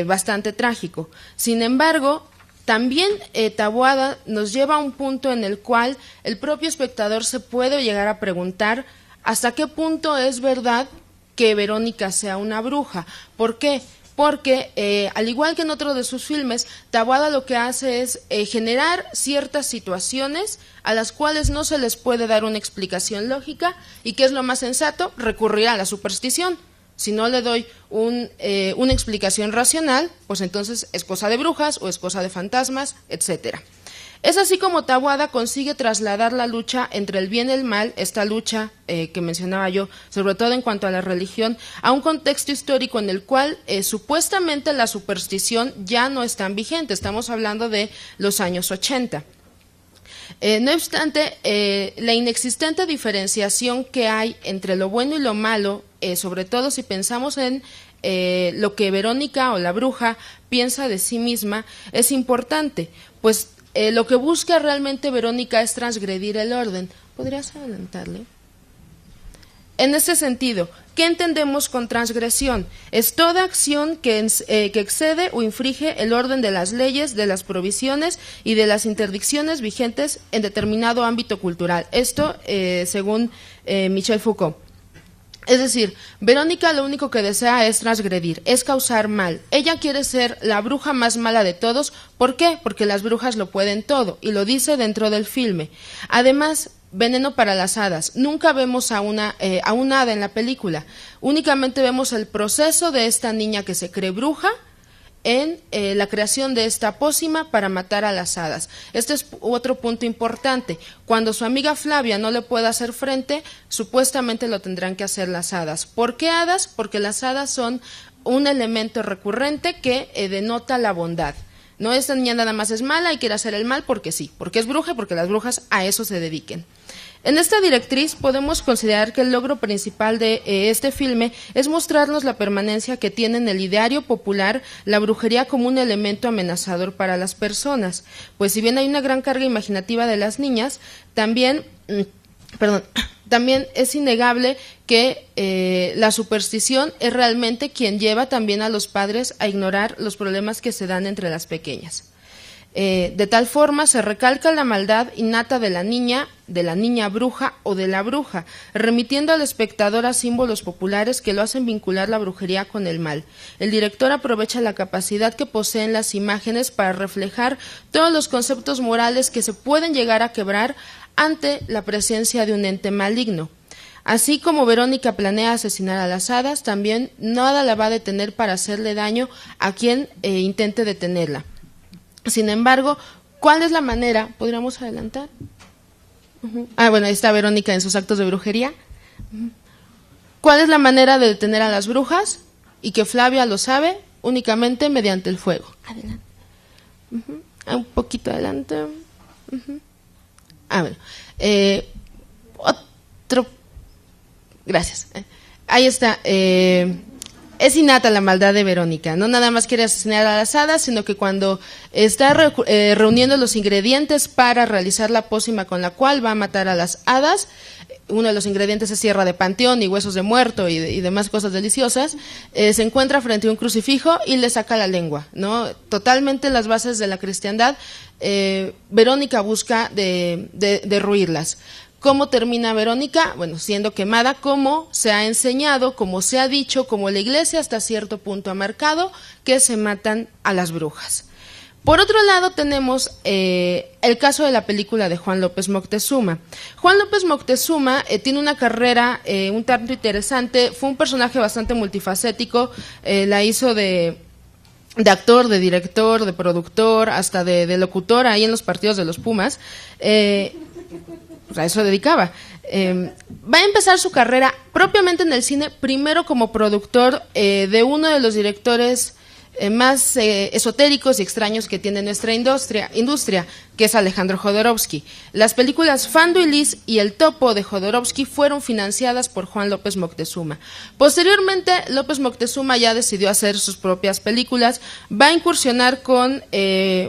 bastante trágico. Sin embargo, también Taboada nos lleva a un punto en el cual el propio espectador se puede llegar a preguntar hasta qué punto es verdad que Verónica sea una bruja. ¿Por qué? Porque, al igual que en otro de sus filmes, Taboada lo que hace es generar ciertas situaciones a las cuales no se les puede dar una explicación lógica, y ¿qué es lo más sensato? Recurrir a la superstición. Si no le doy una explicación racional, pues entonces es cosa de brujas o es cosa de fantasmas, etcétera. Es así como Taboada consigue trasladar la lucha entre el bien y el mal, esta lucha que mencionaba yo, sobre todo en cuanto a la religión, a un contexto histórico en el cual supuestamente la superstición ya no es tan vigente. Estamos hablando de los años 80. No obstante, la inexistente diferenciación que hay entre lo bueno y lo malo, sobre todo si pensamos en lo que Verónica o la bruja piensa de sí misma, es importante, pues lo que busca realmente Verónica es transgredir el orden. ¿Podrías adelantarle? En ese sentido, ¿qué entendemos con transgresión? Es toda acción que excede o infringe el orden de las leyes, de las provisiones y de las interdicciones vigentes en determinado ámbito cultural. Esto según Michel Foucault. Es decir, Verónica lo único que desea es transgredir, es causar mal. Ella quiere ser la bruja más mala de todos. ¿Por qué? Porque las brujas lo pueden todo, y lo dice dentro del filme. Además, veneno para las hadas. Nunca vemos a una hada en la película. Únicamente vemos el proceso de esta niña que se cree bruja en la creación de esta pócima para matar a las hadas. Este es otro punto importante. Cuando su amiga Flavia no le puede hacer frente, supuestamente lo tendrán que hacer las hadas. ¿Por qué hadas? Porque las hadas son un elemento recurrente que denota la bondad. No, esta niña nada más es mala y quiere hacer el mal porque sí, porque es bruja y porque las brujas a eso se dediquen. En esta directriz podemos considerar que el logro principal de este filme es mostrarnos la permanencia que tiene en el ideario popular la brujería como un elemento amenazador para las personas, pues si bien hay una gran carga imaginativa de las niñas, también es innegable que la superstición es realmente quien lleva también a los padres a ignorar los problemas que se dan entre las pequeñas. De tal forma se recalca la maldad innata de la niña bruja o de la bruja, remitiendo al espectador a símbolos populares que lo hacen vincular la brujería con el mal. El director aprovecha la capacidad que poseen las imágenes para reflejar todos los conceptos morales que se pueden llegar a quebrar ante la presencia de un ente maligno. Así como Verónica planea asesinar a las hadas, también nada la va a detener para hacerle daño a quien intente detenerla. Sin embargo, ¿cuál es la manera? ¿Podríamos adelantar? Bueno, ahí está Verónica en sus actos de brujería. ¿Cuál es la manera de detener a las brujas? Y que Flavia lo sabe, únicamente mediante el fuego. Adelante. Un poquito adelante. Bueno. Otro. Gracias. Ahí está. Es innata la maldad de Verónica, no nada más quiere asesinar a las hadas, sino que cuando está reuniendo los ingredientes para realizar la pócima con la cual va a matar a las hadas, uno de los ingredientes es sierra de panteón y huesos de muerto y demás cosas deliciosas, se encuentra frente a un crucifijo y le saca la lengua, ¿no? Totalmente las bases de la cristiandad, Verónica busca derruirlas. ¿Cómo termina Verónica? Bueno, siendo quemada, como se ha enseñado, como se ha dicho, como la Iglesia hasta cierto punto ha marcado, que se matan a las brujas. Por otro lado tenemos el caso de la película de Juan López Moctezuma. Juan López Moctezuma tiene una carrera un tanto interesante, fue un personaje bastante multifacético, la hizo de actor, de director, de productor, hasta de locutor ahí en los partidos de los Pumas. A eso dedicaba. Va a empezar su carrera propiamente en el cine, primero como productor de uno de los directores más esotéricos y extraños que tiene nuestra industria, que es Alejandro Jodorowsky. Las películas Fando y Lis y El Topo de Jodorowsky fueron financiadas por Juan López Moctezuma. Posteriormente, López Moctezuma ya decidió hacer sus propias películas, va a incursionar con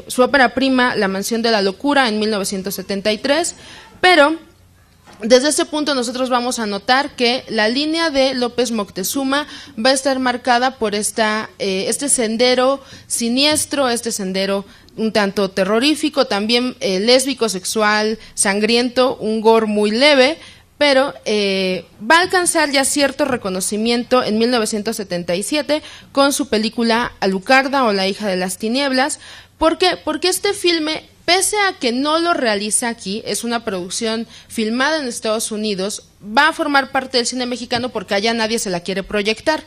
su ópera prima La Mansión de la Locura en 1973, pero desde ese punto nosotros vamos a notar que la línea de López Moctezuma va a estar marcada por este sendero siniestro, este sendero un tanto terrorífico, también lésbico, sexual, sangriento, un gore muy leve, pero va a alcanzar ya cierto reconocimiento en 1977 con su película Alucarda o La hija de las tinieblas. ¿Por qué? Porque este filme, pese a que no lo realiza aquí, es una producción filmada en Estados Unidos, va a formar parte del cine mexicano porque allá nadie se la quiere proyectar.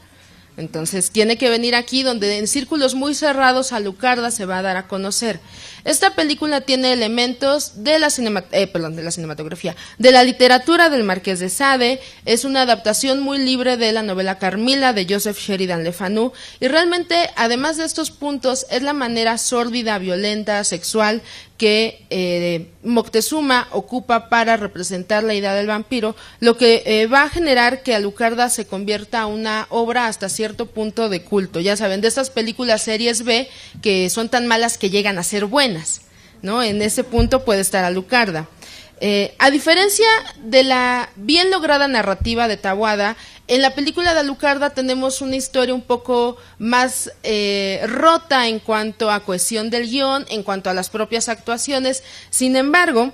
Entonces tiene que venir aquí donde en círculos muy cerrados Alucarda se va a dar a conocer. Esta película tiene elementos de la cinematografía, de la literatura del Marqués de Sade, es una adaptación muy libre de la novela Carmila de Joseph Sheridan Le Fanu, y realmente, además de estos puntos, es la manera sórdida, violenta, sexual que Moctezuma ocupa para representar la idea del vampiro, lo que va a generar que Alucarda se convierta a una obra hasta cierto punto de culto. Ya saben, de estas películas series B que son tan malas que llegan a ser buenas, ¿no? En ese punto puede estar Alucarda. A diferencia de la bien lograda narrativa de Taboada, en la película de Alucarda tenemos una historia un poco más rota en cuanto a cohesión del guión, en cuanto a las propias actuaciones. Sin embargo,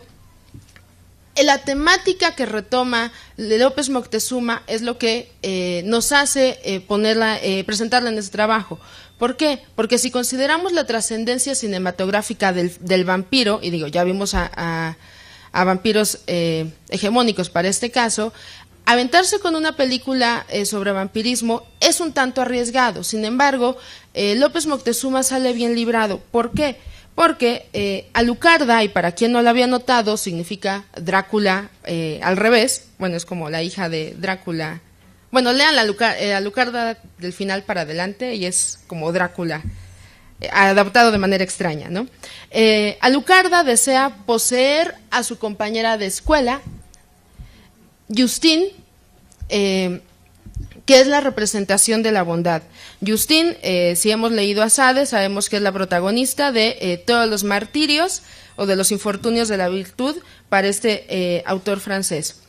la temática que retoma López Moctezuma es lo que nos hace presentarla en este trabajo. ¿Por qué? Porque si consideramos la trascendencia cinematográfica del vampiro, y digo, ya vimos a vampiros hegemónicos para este caso, aventarse con una película sobre vampirismo es un tanto arriesgado. Sin embargo, López Moctezuma sale bien librado. ¿Por qué? Porque Alucarda, y para quien no lo había notado, significa Drácula al revés. Bueno, es como la hija de Drácula. Bueno, lean Alucarda del final para adelante y es como Drácula adaptado de manera extraña, ¿no? Alucarda desea poseer a su compañera de escuela, Justine, que es la representación de la bondad. Justine, si hemos leído a Sade, sabemos que es la protagonista de todos los martirios o de los infortunios de la virtud para este autor francés.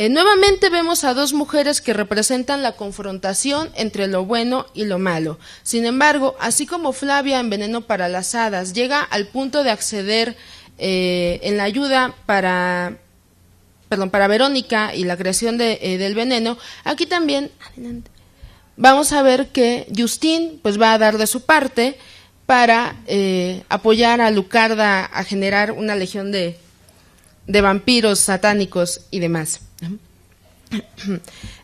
Nuevamente vemos a dos mujeres que representan la confrontación entre lo bueno y lo malo. Sin embargo, así como Flavia en Veneno para las Hadas llega al punto de acceder en la ayuda para Verónica y la creación del veneno, aquí también vamos a ver que Justine pues va a dar de su parte para apoyar a Alucarda a generar una legión de vampiros satánicos y demás.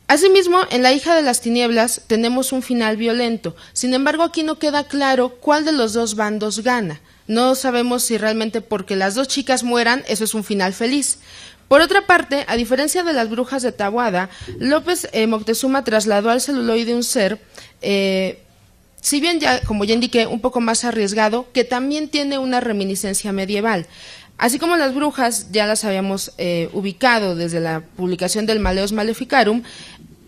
Asimismo, en La hija de las tinieblas tenemos un final violento. Sin embargo, aquí no queda claro cuál de los dos bandos gana. No sabemos si realmente porque las dos chicas mueran, eso es un final feliz. Por otra parte, a diferencia de las brujas de Taboada, López Moctezuma trasladó al celuloide un ser, si bien ya, como ya indiqué, un poco más arriesgado, que también tiene una reminiscencia medieval. Así como las brujas ya las habíamos ubicado desde la publicación del Maleus Maleficarum,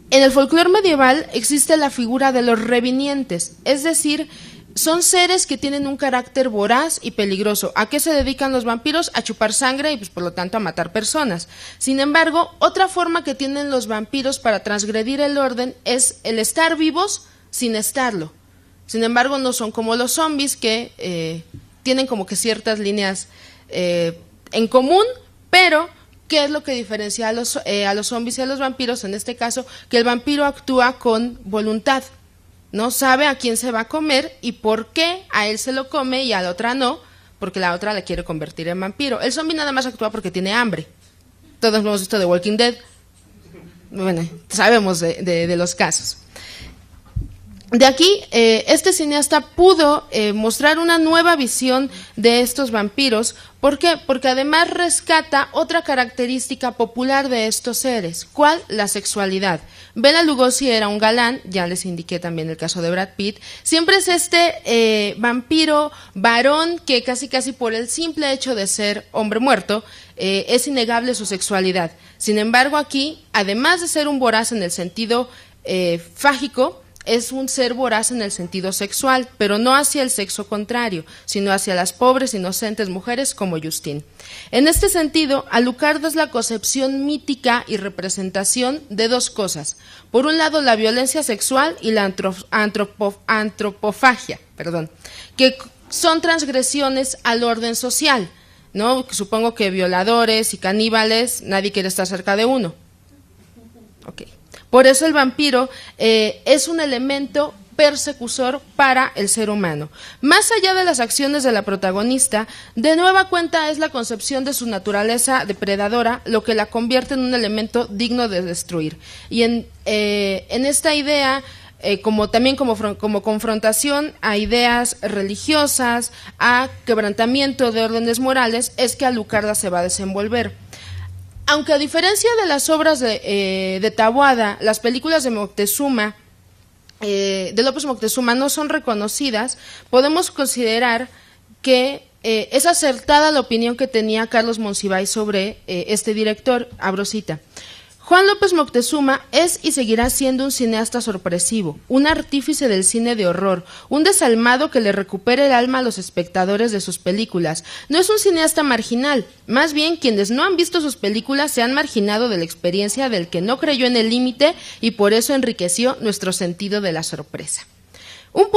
en el folclore medieval existe la figura de los revinientes, es decir, son seres que tienen un carácter voraz y peligroso. ¿A qué se dedican los vampiros? A chupar sangre y pues por lo tanto a matar personas. Sin embargo, otra forma que tienen los vampiros para transgredir el orden es el estar vivos sin estarlo. Sin embargo, no son como los zombies que tienen como que ciertas líneas en común, pero ¿qué es lo que diferencia a los zombies y a los vampiros? En este caso, que el vampiro actúa con voluntad. No sabe a quién se va a comer y por qué a él se lo come y a la otra no, porque la otra la quiere convertir en vampiro. El zombie nada más actúa porque tiene hambre. Todos hemos visto The Walking Dead. Bueno, sabemos de los casos. De aquí, este cineasta pudo mostrar una nueva visión de estos vampiros. ¿Por qué? Porque además rescata otra característica popular de estos seres. ¿Cuál? La sexualidad. Bela Lugosi era un galán, ya les indiqué también el caso de Brad Pitt. Siempre es este vampiro varón que casi por el simple hecho de ser hombre muerto, es innegable su sexualidad. Sin embargo, aquí, además de ser un voraz en el sentido fágico, es un ser voraz en el sentido sexual, pero no hacia el sexo contrario, sino hacia las pobres, inocentes mujeres como Justine. En este sentido, Alucarda es la concepción mítica y representación de dos cosas. Por un lado, la violencia sexual y la antropofagia, que son transgresiones al orden social, ¿no? Supongo que violadores y caníbales, nadie quiere estar cerca de uno. Ok. Por eso el vampiro es un elemento persecutor para el ser humano. Más allá de las acciones de la protagonista, de nueva cuenta es la concepción de su naturaleza depredadora lo que la convierte en un elemento digno de destruir. Y en esta idea, también como confrontación a ideas religiosas, a quebrantamiento de órdenes morales, es que Alucarda se va a desenvolver. Aunque a diferencia de las obras de Taboada, las películas de Moctezuma, de López Moctezuma no son reconocidas, podemos considerar que es acertada la opinión que tenía Carlos Monsiváis sobre este director, abro cita. Juan López Moctezuma es y seguirá siendo un cineasta sorpresivo, un artífice del cine de horror, un desalmado que le recupera el alma a los espectadores de sus películas. No es un cineasta marginal, más bien quienes no han visto sus películas se han marginado de la experiencia del que no creyó en el límite y por eso enriqueció nuestro sentido de la sorpresa. Un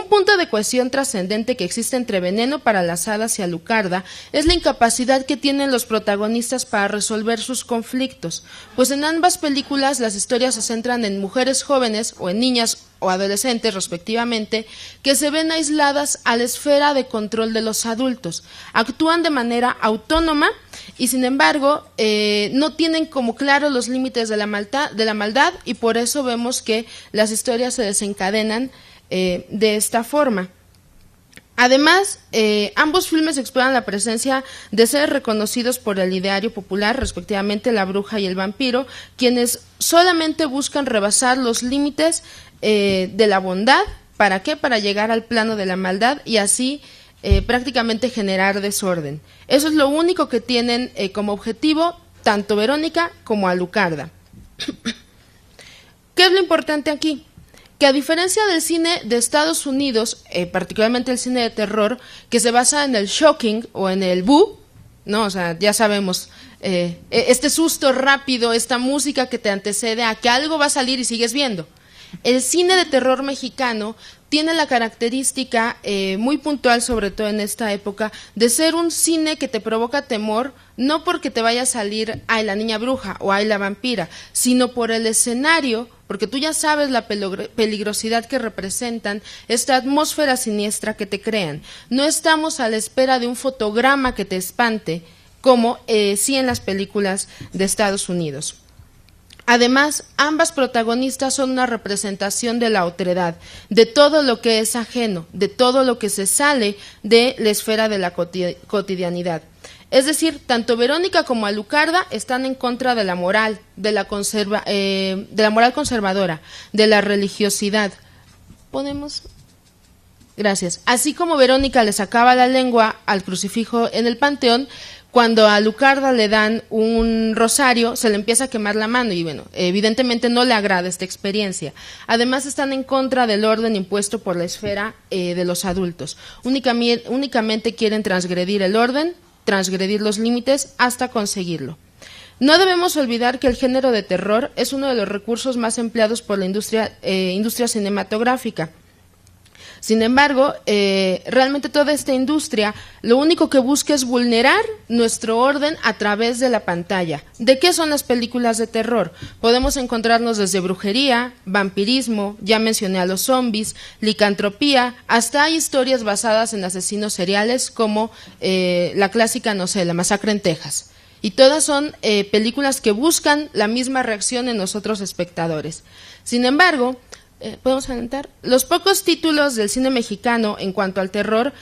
punto de cohesión trascendente que existe entre Veneno para las Hadas y Alucarda es la incapacidad que tienen los protagonistas para resolver sus conflictos, pues en ambas películas las historias se centran en mujeres jóvenes o en niñas o adolescentes respectivamente que se ven aisladas a la esfera de control de los adultos, actúan de manera autónoma y sin embargo no tienen como claro los límites de la maldad y por eso vemos que las historias se desencadenan de esta forma. Además, ambos filmes exploran la presencia de seres reconocidos por el ideario popular, respectivamente la bruja y el vampiro, quienes solamente buscan rebasar los límites de la bondad. ¿Para qué? Para llegar al plano de la maldad y así prácticamente generar desorden. Eso es lo único que tienen como objetivo tanto Verónica como Alucarda. ¿Qué es lo importante aquí? Que a diferencia del cine de Estados Unidos, particularmente el cine de terror, que se basa en el shocking o en el boo, ¿no? O sea, ya sabemos, este susto rápido, esta música que te antecede a que algo va a salir y sigues viendo. El cine de terror mexicano tiene la característica muy puntual, sobre todo en esta época, de ser un cine que te provoca temor, no porque te vaya a salir ay la niña bruja o ay la vampira, sino por el escenario, porque tú ya sabes la peligrosidad que representan, esta atmósfera siniestra que te crean. No estamos a la espera de un fotograma que te espante, como sí en las películas de Estados Unidos. Además, ambas protagonistas son una representación de la otredad, de todo lo que es ajeno, de todo lo que se sale de la esfera de la cotidianidad. Es decir, tanto Verónica como Alucarda están en contra de la moral, de la moral conservadora, de la religiosidad. ¿Ponemos? Gracias. Así como Verónica le sacaba la lengua al crucifijo en el panteón, cuando a Alucarda le dan un rosario, se le empieza a quemar la mano y bueno, evidentemente no le agrada esta experiencia. Además están en contra del orden impuesto por la esfera de los adultos. Únicamente quieren transgredir el orden, transgredir los límites hasta conseguirlo. No debemos olvidar que el género de terror es uno de los recursos más empleados por la industria cinematográfica. Sin embargo, realmente toda esta industria lo único que busca es vulnerar nuestro orden a través de la pantalla. ¿De qué son las películas de terror? Podemos encontrarnos desde brujería, vampirismo, ya mencioné a los zombies, licantropía, hasta hay historias basadas en asesinos seriales como la clásica, no sé, La Masacre en Texas. Y todas son películas que buscan la misma reacción en nosotros espectadores. Sin embargo, ¿podemos adelantar? Los pocos títulos del cine mexicano en cuanto al terror,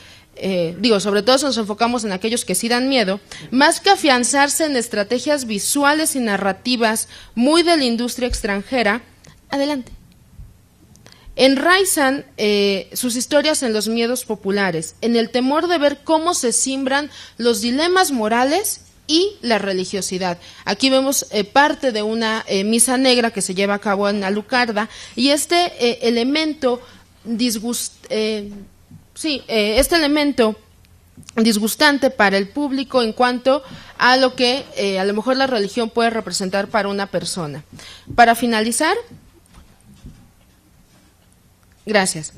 sobre todo si nos enfocamos en aquellos que sí dan miedo, más que afianzarse en estrategias visuales y narrativas muy de la industria extranjera, adelante, enraizan sus historias en los miedos populares, en el temor de ver cómo se simbran los dilemas morales y la religiosidad. Aquí vemos parte de una misa negra que se lleva a cabo en Alucarda y este elemento disgustante para el público en cuanto a lo que a lo mejor la religión puede representar para una persona. Para finalizar, gracias.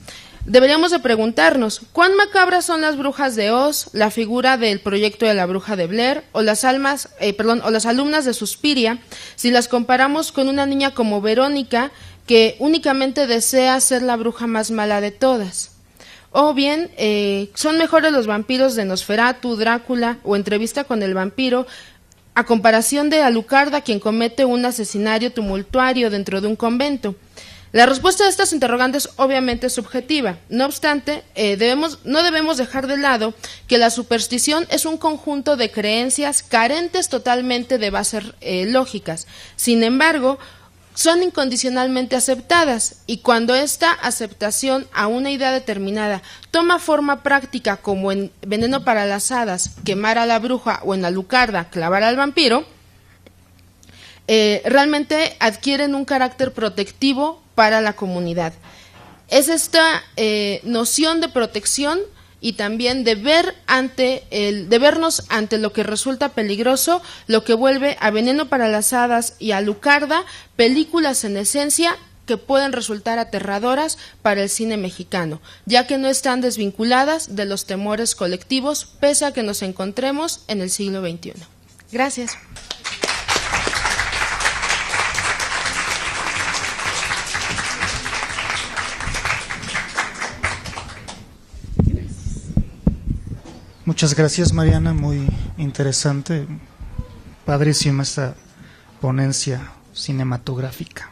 Deberíamos de preguntarnos, ¿cuán macabras son las brujas de Oz, la figura del proyecto de la bruja de Blair o las alumnas de Suspiria, si las comparamos con una niña como Verónica que únicamente desea ser la bruja más mala de todas? O bien, ¿son mejores los vampiros de Nosferatu, Drácula o Entrevista con el vampiro a comparación de Alucarda, quien comete un asesinato tumultuario dentro de un convento? La respuesta a estas interrogantes obviamente es subjetiva. No obstante, no debemos dejar de lado que la superstición es un conjunto de creencias carentes totalmente de bases lógicas. Sin embargo, son incondicionalmente aceptadas y cuando esta aceptación a una idea determinada toma forma práctica, como en Veneno para las Hadas, quemar a la bruja, o en Alucarda, clavar al vampiro, realmente adquieren un carácter protectivo para la comunidad. Es esta noción de protección y también de vernos ante lo que resulta peligroso, lo que vuelve a Veneno para las Hadas y a Lucarda películas en esencia que pueden resultar aterradoras para el cine mexicano, ya que no están desvinculadas de los temores colectivos, pese a que nos encontremos en el siglo XXI. Gracias. Muchas gracias, Mariana, muy interesante, padrísima esta ponencia cinematográfica.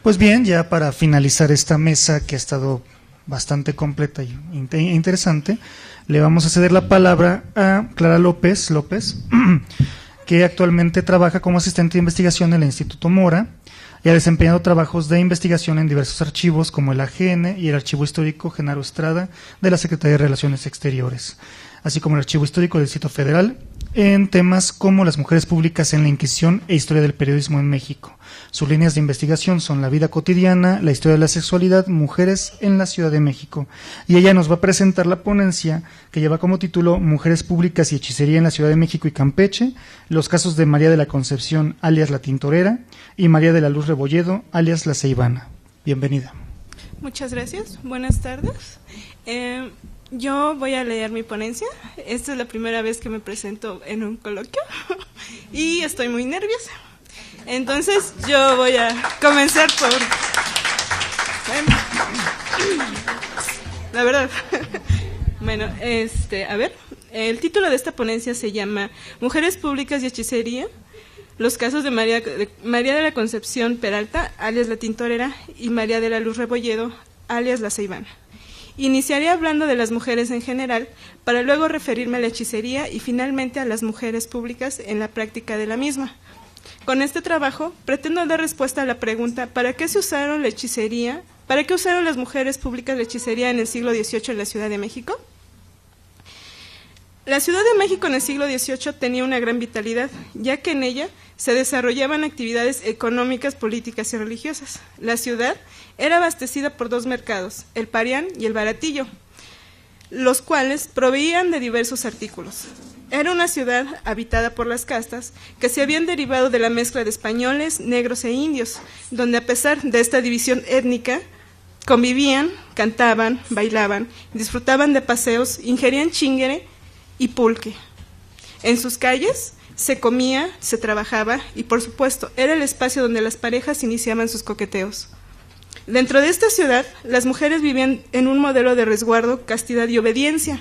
Pues bien, ya para finalizar esta mesa que ha estado bastante completa y interesante, le vamos a ceder la palabra a Clara López, que actualmente trabaja como asistente de investigación en el Instituto Mora y ha desempeñado trabajos de investigación en diversos archivos como el AGN y el Archivo Histórico Genaro Estrada de la Secretaría de Relaciones Exteriores, así como el Archivo Histórico del Distrito Federal, en temas como las mujeres públicas en la Inquisición e historia del periodismo en México. Sus líneas de investigación son la vida cotidiana, la historia de la sexualidad, mujeres en la Ciudad de México. Y ella nos va a presentar la ponencia que lleva como título Mujeres públicas y hechicería en la Ciudad de México y Campeche, los casos de María de la Concepción, alias la Tintorera, y María de la Luz Rebolledo, alias la Ceibana. Bienvenida. Muchas gracias. Buenas tardes. Yo voy a leer mi ponencia. Esta es la primera vez que me presento en un coloquio y estoy muy nerviosa. Entonces yo voy a comenzar por... La verdad. Bueno, a ver, el título de esta ponencia se llama Mujeres públicas y hechicería, los casos de María de la Concepción Peralta, alias la Tintorera, y María de la Luz Rebolledo, alias la Ceibana. Iniciaré hablando de las mujeres en general, para luego referirme a la hechicería y finalmente a las mujeres públicas en la práctica de la misma. Con este trabajo pretendo dar respuesta a la pregunta ¿para qué se usaron la hechicería? ¿Para qué usaron las mujeres públicas la hechicería en el siglo XVIII en la Ciudad de México? La Ciudad de México en el siglo XVIII tenía una gran vitalidad, ya que en ella se desarrollaban actividades económicas, políticas y religiosas. La ciudad era abastecida por dos mercados, el Parián y el Baratillo, los cuales proveían de diversos artículos. Era una ciudad habitada por las castas que se habían derivado de la mezcla de españoles, negros e indios, donde a pesar de esta división étnica, convivían, cantaban, bailaban, disfrutaban de paseos, ingerían chingere y pulque. En sus calles se comía, se trabajaba y, por supuesto, era el espacio donde las parejas iniciaban sus coqueteos. Dentro de esta ciudad, las mujeres vivían en un modelo de resguardo, castidad y obediencia,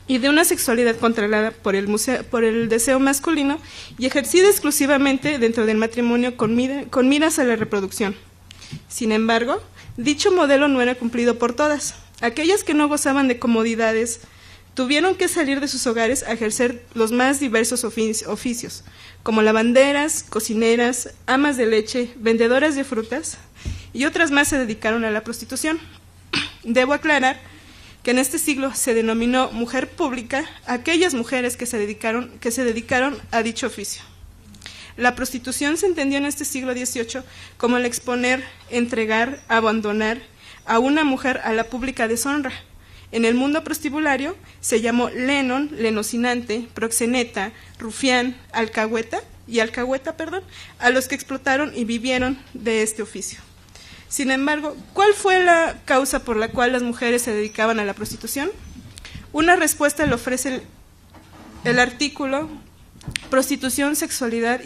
y de una sexualidad controlada por el deseo masculino y ejercida exclusivamente dentro del matrimonio con miras a la reproducción. Sin embargo, dicho modelo no era cumplido por todas. Aquellas que no gozaban de comodidades tuvieron que salir de sus hogares a ejercer los más diversos oficios, como lavanderas, cocineras, amas de leche, vendedoras de frutas, y otras más se dedicaron a la prostitución. Debo aclarar que en este siglo se denominó mujer pública a aquellas mujeres que se dedicaron a dicho oficio. La prostitución se entendió en este siglo XVIII como el exponer, entregar, abandonar a una mujer a la pública deshonra. En el mundo prostibulario se llamó lenon, lenocinante, proxeneta, rufián, alcahueta, a los que explotaron y vivieron de este oficio. Sin embargo, ¿cuál fue la causa por la cual las mujeres se dedicaban a la prostitución? Una respuesta le ofrece el artículo Prostitución, sexualidad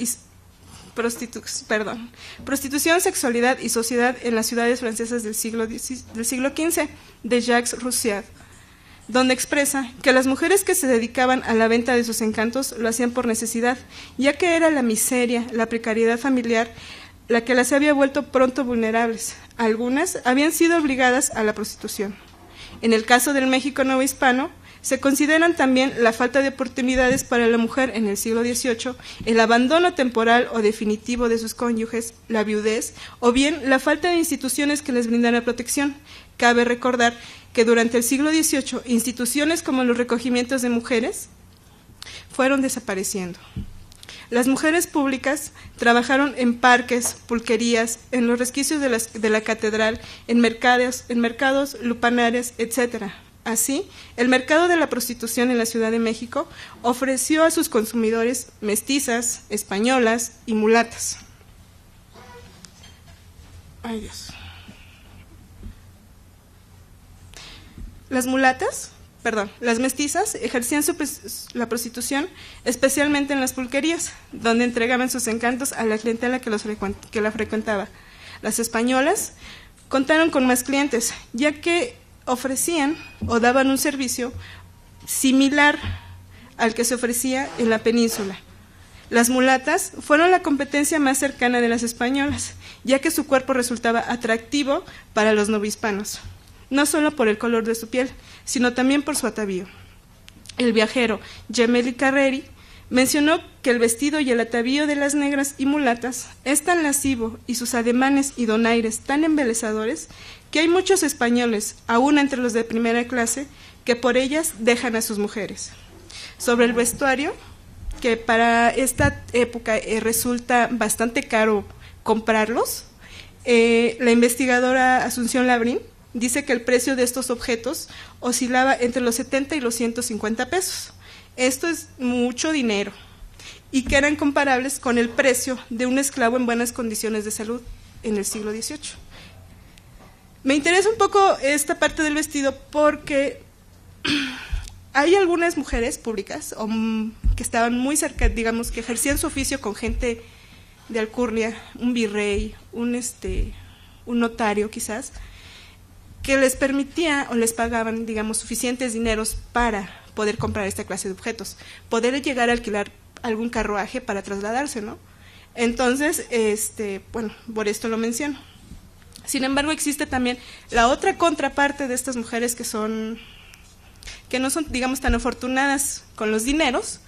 y sociedad en las ciudades francesas del siglo XV, de Jacques Roussiat, donde expresa que las mujeres que se dedicaban a la venta de sus encantos lo hacían por necesidad, ya que era la miseria, la precariedad familiar, la que las había vuelto pronto vulnerables. Algunas habían sido obligadas a la prostitución. En el caso del México novohispano, se consideran también la falta de oportunidades para la mujer en el siglo XVIII, el abandono temporal o definitivo de sus cónyuges, la viudez, o bien la falta de instituciones que les brindaran protección. Cabe recordar que durante el siglo XVIII, instituciones como los recogimientos de mujeres fueron desapareciendo. Las mujeres públicas trabajaron en parques, pulquerías, en los resquicios de la catedral, en mercados, lupanares, etc. Así, el mercado de la prostitución en la Ciudad de México ofreció a sus consumidores mestizas, españolas y mulatas. Ay, Dios. Las mestizas ejercían la prostitución especialmente en las pulquerías, donde entregaban sus encantos a la clientela que la frecuentaba. Las españolas contaron con más clientes, ya que ofrecían o daban un servicio similar al que se ofrecía en la península. Las mulatas fueron la competencia más cercana de las españolas, ya que su cuerpo resultaba atractivo para los novohispanos, no solo por el color de su piel, sino también por su atavío. El viajero Gemelli Carreri mencionó que el vestido y el atavío de las negras y mulatas es tan lascivo y sus ademanes y donaires tan embelezadores que hay muchos españoles, aún entre los de primera clase, que por ellas dejan a sus mujeres. Sobre el vestuario, que para esta época resulta bastante caro comprarlos, la investigadora Asunción Labrín dice que el precio de estos objetos oscilaba entre los 70 y los 150 pesos. Esto es mucho dinero y que eran comparables con el precio de un esclavo en buenas condiciones de salud en el siglo XVIII. Me interesa un poco esta parte del vestido porque hay algunas mujeres públicas que estaban muy cerca, digamos, que ejercían su oficio con gente de alcurnia, un virrey, un notario quizás, que les permitía o les pagaban, digamos, suficientes dineros para poder comprar esta clase de objetos, poder llegar a alquilar algún carruaje para trasladarse, ¿no? Entonces, bueno, por esto lo menciono. Sin embargo, existe también la otra contraparte de estas mujeres que no son, digamos, tan afortunadas con los dineros,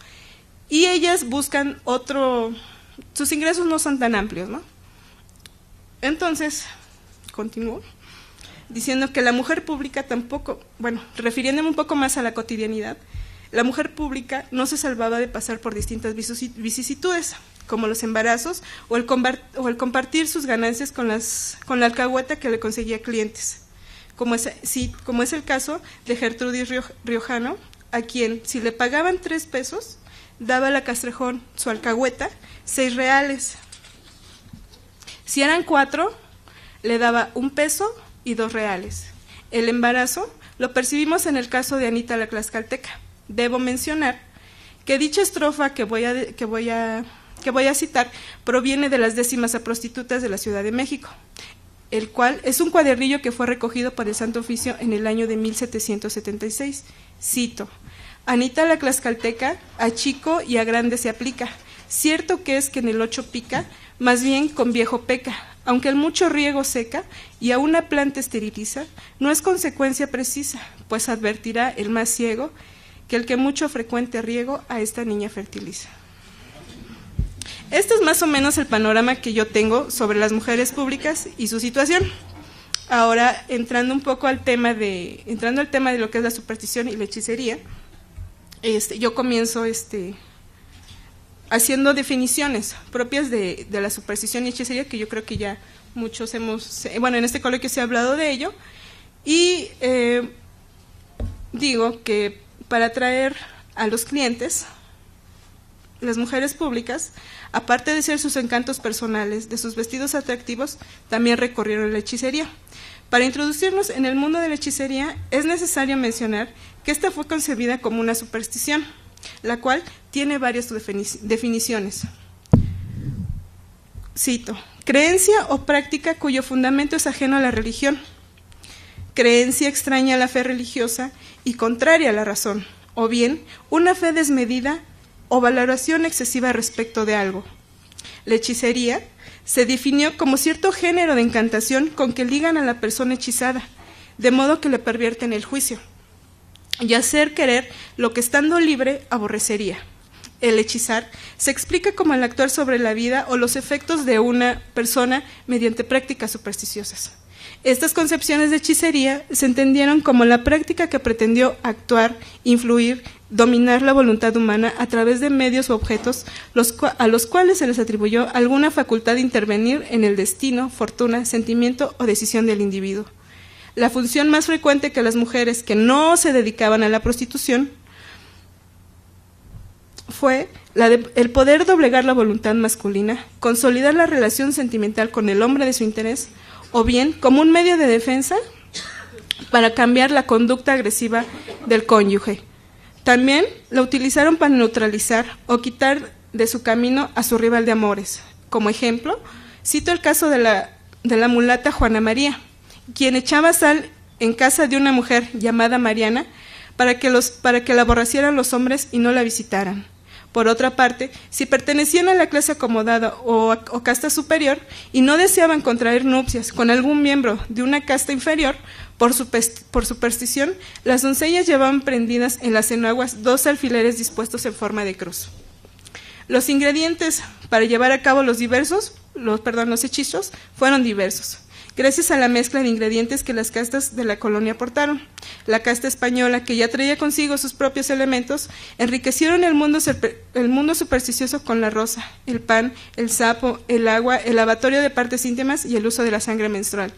y ellas buscan sus ingresos no son tan amplios, ¿no? Entonces, continúo diciendo que la mujer pública tampoco, bueno, refiriéndome un poco más a la cotidianidad, la mujer pública no se salvaba de pasar por distintas vicisitudes, como los embarazos o el compartir sus ganancias con la alcahueta que le conseguía clientes, como es el caso de Gertrudis Riojano, a quien, si le pagaban 3 pesos, daba la Castrejón, su alcahueta, 6 reales. Si eran 4, le daba 1 peso y 2 reales. El embarazo lo percibimos en el caso de Anita la Tlaxcalteca. Debo mencionar que dicha estrofa que voy a citar proviene de las décimas a prostitutas de la Ciudad de México, el cual es un cuadernillo que fue recogido por el Santo Oficio en el año de 1776. Cito: Anita la Tlaxcalteca, a chico y a grande se aplica. Cierto que es que en el 8 pica, más bien con viejo peca. Aunque el mucho riego seca y a una planta esteriliza, no es consecuencia precisa, pues advertirá el más ciego que el que mucho frecuente riego a esta niña fertiliza. Este es más o menos el panorama que yo tengo sobre las mujeres públicas y su situación. Ahora, entrando al tema de lo que es la superstición y la hechicería, yo comienzo haciendo definiciones propias de la superstición y hechicería, que yo creo que ya muchos en este coloquio se ha hablado de ello, y digo que para atraer a los clientes, las mujeres públicas, aparte de ser sus encantos personales, de sus vestidos atractivos, también recurrieron a la hechicería. Para introducirnos en el mundo de la hechicería, es necesario mencionar que esta fue concebida como una superstición, la cual tiene varias definiciones. Cito: creencia o práctica cuyo fundamento es ajeno a la religión, creencia extraña a la fe religiosa y contraria a la razón, o bien una fe desmedida o valoración excesiva respecto de algo. La hechicería se definió como cierto género de encantación con que ligan a la persona hechizada, de modo que le pervierten el juicio, y hacer querer lo que estando libre aborrecería. El hechizar se explica como el actuar sobre la vida o los efectos de una persona mediante prácticas supersticiosas. Estas concepciones de hechicería se entendieron como la práctica que pretendió actuar, influir, dominar la voluntad humana a través de medios u objetos a los cuales se les atribuyó alguna facultad de intervenir en el destino, fortuna, sentimiento o decisión del individuo. La función más frecuente que las mujeres que no se dedicaban a la prostitución fue la de el poder doblegar la voluntad masculina, consolidar la relación sentimental con el hombre de su interés, o bien como un medio de defensa para cambiar la conducta agresiva del cónyuge. También la utilizaron para neutralizar o quitar de su camino a su rival de amores. Como ejemplo, cito el caso de la mulata Juana María, quien echaba sal en casa de una mujer llamada Mariana para que la aborrecieran los hombres y no la visitaran. Por otra parte, si pertenecían a la clase acomodada o casta superior y no deseaban contraer nupcias con algún miembro de una casta inferior, por superstición, las doncellas llevaban prendidas en las enaguas 2 alfileres dispuestos en forma de cruz. Los ingredientes para llevar a cabo los hechizos fueron diversos, gracias a la mezcla de ingredientes que las castas de la colonia aportaron. La casta española, que ya traía consigo sus propios elementos, enriquecieron el mundo supersticioso con la rosa, el pan, el sapo, el agua, el lavatorio de partes íntimas y el uso de la sangre menstrual.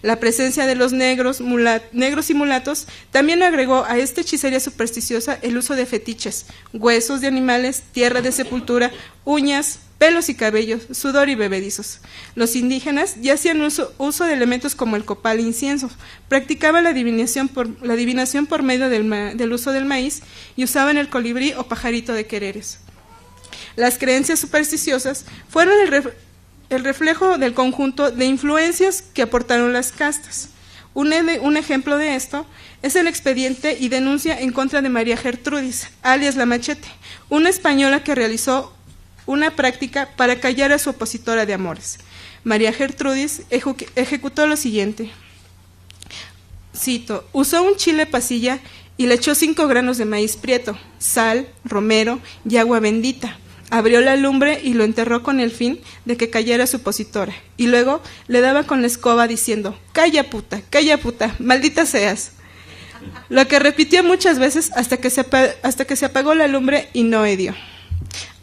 La presencia de los negros y mulatos también agregó a esta hechicería supersticiosa el uso de fetiches, huesos de animales, tierra de sepultura, uñas, pelos y cabellos, sudor y bebedizos. Los indígenas ya hacían uso de elementos como el copal e incienso, practicaban la adivinación por medio del uso del maíz y usaban el colibrí o pajarito de quereres. Las creencias supersticiosas fueron el reflejo del conjunto de influencias que aportaron las castas. Un ejemplo de esto es el expediente y denuncia en contra de María Gertrudis, alias La Machete, una española que realizó una práctica para callar a su opositora de amores. María Gertrudis ejecutó lo siguiente. Cito: usó un chile pasilla y le echó 5 granos de maíz prieto, sal, romero y agua bendita. Abrió la lumbre y lo enterró con el fin de que cayera su opositora, y luego le daba con la escoba diciendo: calla puta, maldita seas. Lo que repitió muchas veces hasta que se apagó la lumbre y no hedió.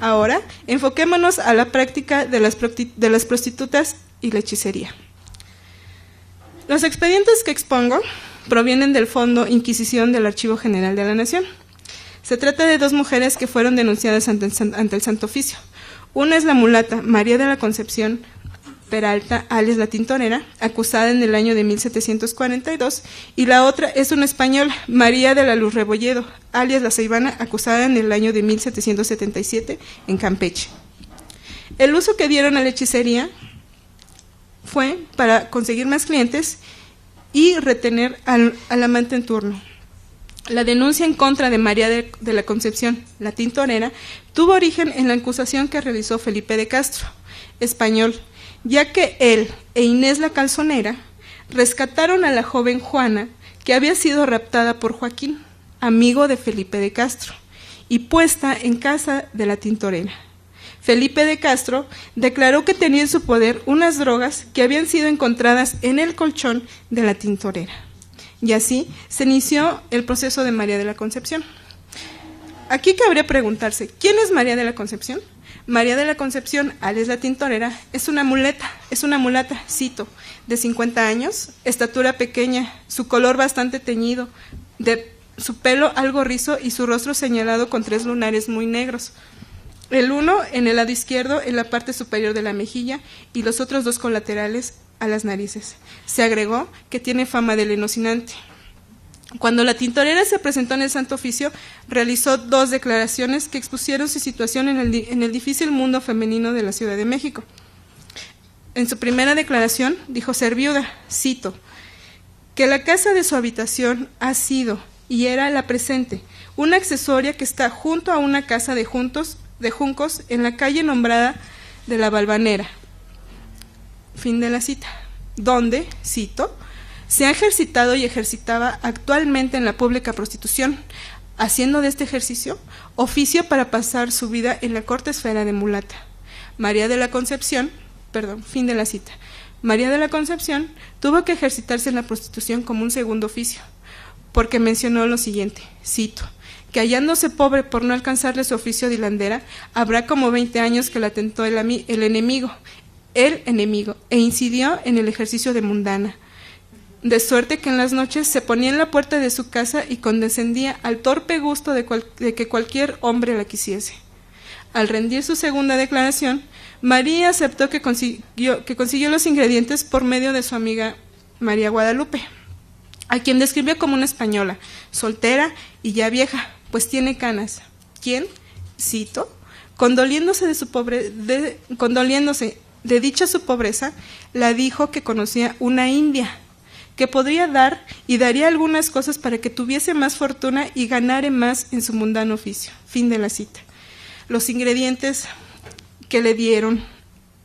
Ahora, enfoquémonos a la práctica de las prostitutas y la hechicería. Los expedientes que expongo provienen del Fondo Inquisición del Archivo General de la Nación. Se trata de 2 mujeres que fueron denunciadas ante el Santo Oficio. Una es la mulata María de la Concepción Peralta, alias la Tintorera, acusada en el año de 1742, y la otra es una española, María de la Luz Rebolledo, alias la Ceibana, acusada en el año de 1777 en Campeche. El uso que dieron a la hechicería fue para conseguir más clientes y retener al amante en turno. La denuncia en contra de María de la Concepción, la Tintorera, tuvo origen en la acusación que realizó Felipe de Castro, español, ya que él e Inés la Calzonera rescataron a la joven Juana, que había sido raptada por Joaquín, amigo de Felipe de Castro, y puesta en casa de la Tintorera. Felipe de Castro declaró que tenía en su poder unas drogas que habían sido encontradas en el colchón de la Tintorera. Y así se inició el proceso de María de la Concepción. Aquí cabría preguntarse, ¿quién es María de la Concepción? María de la Concepción, alias la Tintorera, es una mulata, cito, de 50 años, estatura pequeña, su color bastante teñido, de su pelo algo rizo y su rostro señalado con 3 lunares muy negros. El uno en el lado izquierdo, en la parte superior de la mejilla, y los otros 2 colaterales a las narices. Se agregó que tiene fama de lenocinante. Cuando la Tintorera se presentó en el Santo Oficio, realizó 2 declaraciones que expusieron su situación en el difícil mundo femenino de la Ciudad de México. En su primera declaración dijo ser viuda, cito, que la casa de su habitación ha sido y era la presente, una accesoria que está junto a una casa de juncos en la calle nombrada de la Valvanera. Fin de la cita. Donde, cito, se ha ejercitado y ejercitaba actualmente en la pública prostitución, haciendo de este ejercicio oficio para pasar su vida en la corta esfera de mulata. María de la Concepción, fin de la cita. María de la Concepción tuvo que ejercitarse en la prostitución como un segundo oficio, porque mencionó lo siguiente, cito, que hallándose pobre por no alcanzarle su oficio de hilandera, habrá como 20 años que la tentó el enemigo, e incidió en el ejercicio de mundana, de suerte que en las noches se ponía en la puerta de su casa y condescendía al torpe gusto de que cualquier hombre la quisiese. Al rendir su segunda declaración, María aceptó que consiguió los ingredientes por medio de su amiga María Guadalupe, a quien describió como una española, soltera y ya vieja, pues tiene canas, quien, cito, condoliéndose de dicha su pobreza, la dijo que conocía una india, que podría dar y daría algunas cosas para que tuviese más fortuna y ganare más en su mundano oficio. Fin de la cita. Los ingredientes que le dieron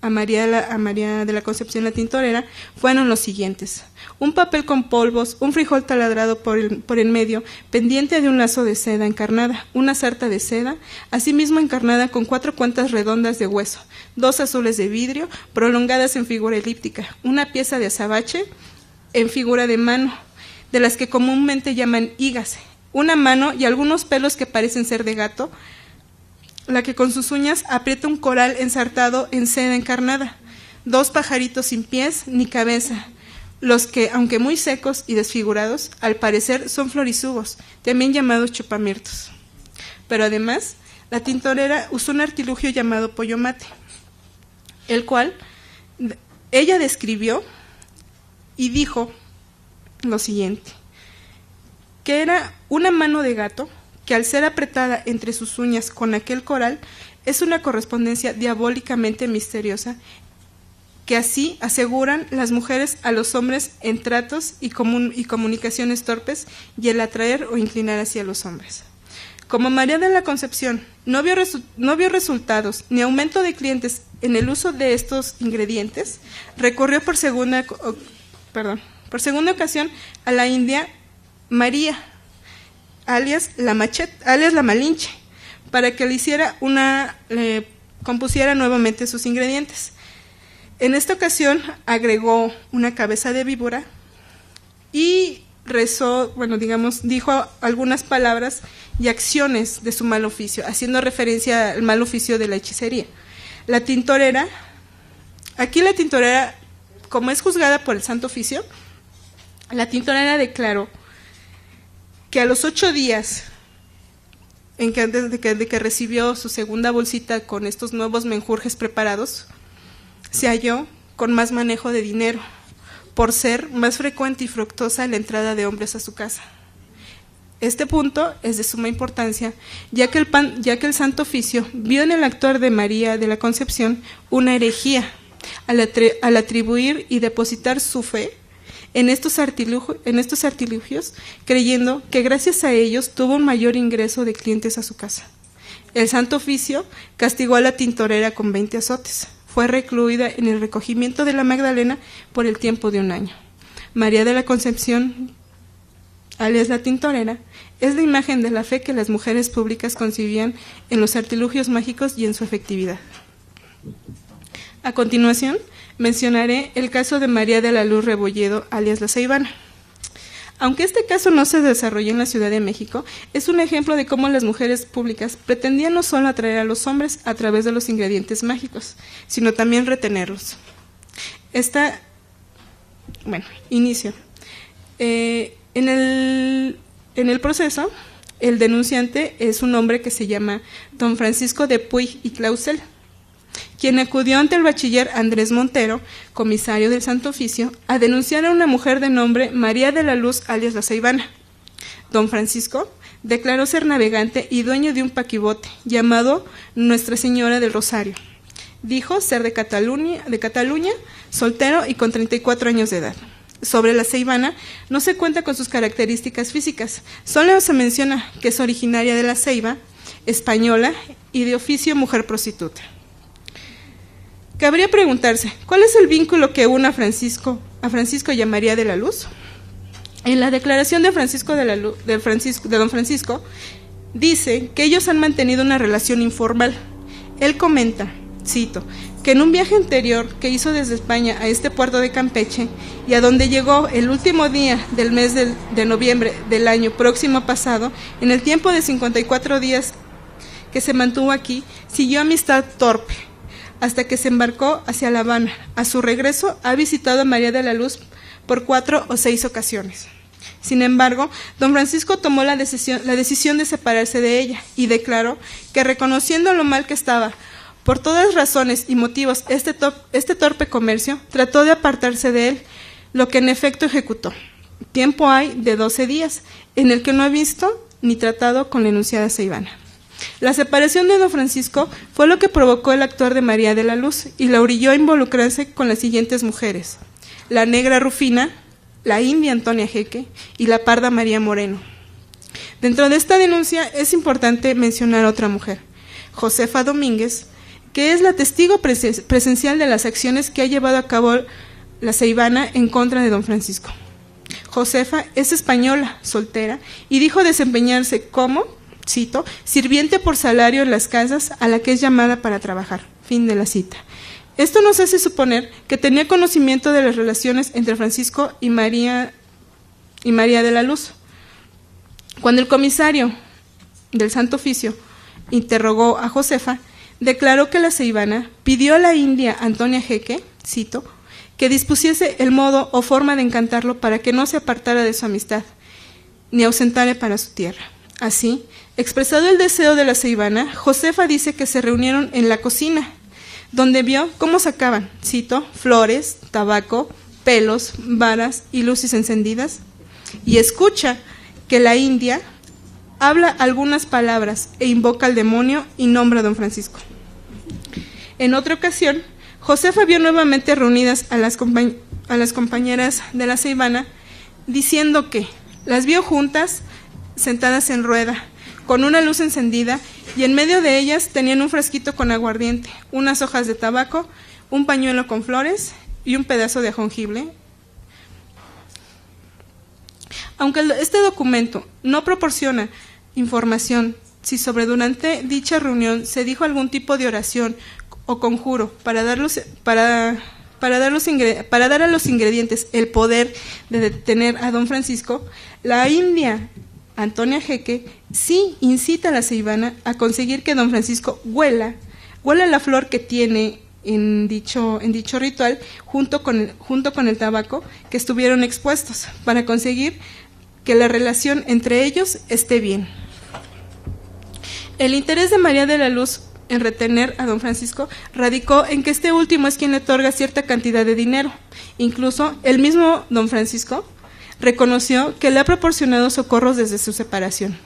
a María de la Concepción la tintorera fueron los siguientes: un papel con polvos, un frijol taladrado por el medio, pendiente de un lazo de seda encarnada, una sarta de seda, asimismo encarnada con 4 cuentas redondas de hueso, 2 azules de vidrio, prolongadas en figura elíptica, una pieza de azabache en figura de mano, de las que comúnmente llaman higas, una mano y algunos pelos que parecen ser de gato, la que con sus uñas aprieta un coral ensartado en seda encarnada, 2 pajaritos sin pies ni cabeza, los que, aunque muy secos y desfigurados, al parecer son florisugos, también llamados chupamirtos. Pero además, la tintorera usó un artilugio llamado pollo mate, el cual ella describió y dijo lo siguiente, que era una mano de gato que al ser apretada entre sus uñas con aquel coral es una correspondencia diabólicamente misteriosa que así aseguran las mujeres a los hombres en tratos y comunicaciones torpes y el atraer o inclinar hacia los hombres. Como María de la Concepción no vio resultados ni aumento de clientes en el uso de estos ingredientes, recurrió por segunda ocasión a la india María, alias la Malinche, para que le compusiera nuevamente sus ingredientes. En esta ocasión agregó una cabeza de víbora y dijo algunas palabras y acciones de su mal oficio, haciendo referencia al mal oficio de la hechicería. La tintorera, como es juzgada por el Santo Oficio, la tintorera declaró que a los 8 días de que recibió su segunda bolsita con estos nuevos menjurjes preparados, se halló con más manejo de dinero, por ser más frecuente y fructuosa la entrada de hombres a su casa. Este punto es de suma importancia, ya que el Santo Oficio vio en el actuar de María de la Concepción una herejía, al atribuir y depositar su fe en estos artilugios, creyendo que gracias a ellos tuvo un mayor ingreso de clientes a su casa. El Santo Oficio castigó a la tintorera con 20 azotes. Fue recluida en el recogimiento de la Magdalena por el tiempo de 1 año. María de la Concepción, alias la tintorera, es la imagen de la fe que las mujeres públicas concibían en los artilugios mágicos y en su efectividad. A continuación, mencionaré el caso de María de la Luz Rebolledo, alias la Ceibana. Aunque este caso no se desarrolló en la Ciudad de México, es un ejemplo de cómo las mujeres públicas pretendían no solo atraer a los hombres a través de los ingredientes mágicos, sino también retenerlos. Inicio. En el proceso, el denunciante es un hombre que se llama don Francisco de Puig y Clausel, quien acudió ante el bachiller Andrés Montero, comisario del Santo Oficio, a denunciar a una mujer de nombre María de la Luz, alias la Ceibana. Don Francisco declaró ser navegante y dueño de un paquibote llamado Nuestra Señora del Rosario. Dijo ser de Cataluña, soltero y con 34 años de edad. Sobre la Ceibana no se cuenta con sus características físicas, solo se menciona que es originaria de la Ceiba, española y de oficio mujer prostituta. Cabría preguntarse, ¿cuál es el vínculo que une a Francisco y a María de la Luz? En la declaración de don Francisco, dice que ellos han mantenido una relación informal. Él comenta, cito, que en un viaje anterior que hizo desde España a este puerto de Campeche y a donde llegó el último día del mes de noviembre del año próximo pasado, en el tiempo de 54 días que se mantuvo aquí, siguió amistad torpe, hasta que se embarcó hacia La Habana. A su regreso ha visitado a María de la Luz por 4 o 6 ocasiones. Sin embargo, don Francisco tomó la decisión de separarse de ella y declaró que, reconociendo lo mal que estaba, por todas razones y motivos, este torpe comercio, trató de apartarse de él, lo que en efecto ejecutó. Tiempo hay de 12 días, en el que no ha visto ni tratado con la enunciada Seivana. La separación de don Francisco fue lo que provocó el actuar de María de la Luz y la orilló a involucrarse con las siguientes mujeres: la negra Rufina, la india Antonia Jeque y la parda María Moreno. Dentro de esta denuncia es importante mencionar a otra mujer, Josefa Domínguez, que es la testigo presencial de las acciones que ha llevado a cabo la Seivana en contra de don Francisco. Josefa es española, soltera, y dijo desempeñarse como, cito, sirviente por salario en las casas a la que es llamada para trabajar. Fin de la cita. Esto nos hace suponer que tenía conocimiento de las relaciones entre Francisco y María de la Luz. Cuando el comisario del Santo Oficio interrogó a Josefa, declaró que la Seivana pidió a la india Antonia Jeque, cito, que dispusiese el modo o forma de encantarlo para que no se apartara de su amistad, ni ausentara para su tierra. Así, expresado el deseo de la Seivana, Josefa dice que se reunieron en la cocina, donde vio cómo sacaban, cito, flores, tabaco, pelos, varas y luces encendidas, y escucha que la india habla algunas palabras e invoca al demonio y nombra a don Francisco. En otra ocasión, Josefa vio nuevamente reunidas a las compañeras de la Seivana, diciendo que las vio juntas, sentadas en rueda, con una luz encendida, y en medio de ellas tenían un frasquito con aguardiente, unas hojas de tabaco, un pañuelo con flores y un pedazo de ajonjilbe. Aunque este documento no proporciona información si durante dicha reunión se dijo algún tipo de oración o conjuro para dar a los ingredientes el poder de detener a don Francisco, la india Antonia Jeque sí incita a la Seivana a conseguir que don Francisco huela la flor que tiene en dicho ritual junto con el tabaco que estuvieron expuestos, para conseguir que la relación entre ellos esté bien. El interés de María de la Luz en retener a don Francisco radicó en que este último es quien le otorga cierta cantidad de dinero. Incluso el mismo don Francisco reconoció que le ha proporcionado socorros desde su separación.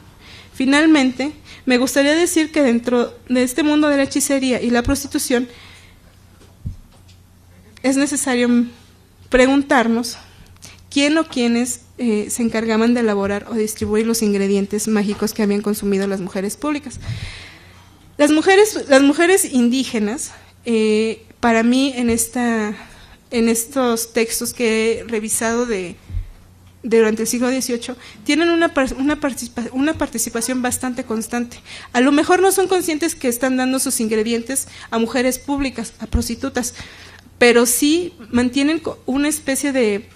Finalmente, me gustaría decir que dentro de este mundo de la hechicería y la prostitución es necesario preguntarnos quién o quiénes se encargaban de elaborar o distribuir los ingredientes mágicos que habían consumido las mujeres públicas. Las mujeres indígenas, para mí en estos textos que he revisado durante el siglo XVIII, tienen una participación bastante constante. A lo mejor no son conscientes que están dando sus ingredientes a mujeres públicas, a prostitutas, pero sí mantienen una especie de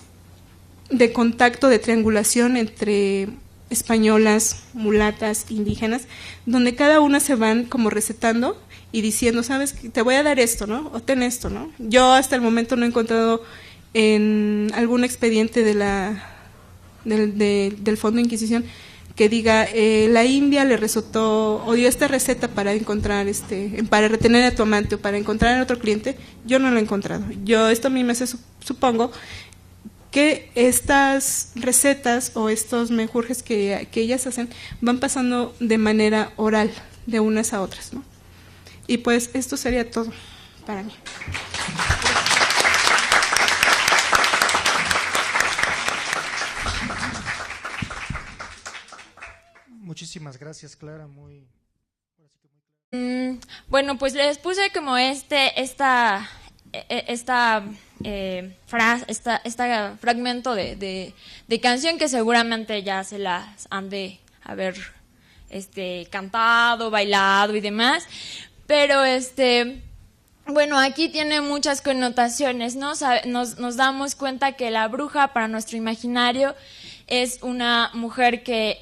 contacto, de triangulación entre españolas, mulatas, indígenas, donde cada una se van como recetando y diciendo, sabes, te voy a dar esto, ¿no? O ten esto, ¿no? Yo hasta el momento no he encontrado en algún expediente del Fondo de Inquisición que diga la India le recetó o dio esta receta para encontrar para retener a tu amante o para encontrar a otro cliente. Yo no lo he encontrado. Esto a mí me hace supongo que estas recetas o estos menjurjes que ellas hacen van pasando de manera oral de unas a otras, ¿no? Y pues esto sería todo para mí. Muchísimas gracias, Clara. Bueno, pues les puse como esta fragmento de canción que seguramente ya se las han de haber cantado, bailado y demás, pero bueno, aquí tiene muchas connotaciones, ¿no? Nos damos cuenta que la bruja para nuestro imaginario es una mujer que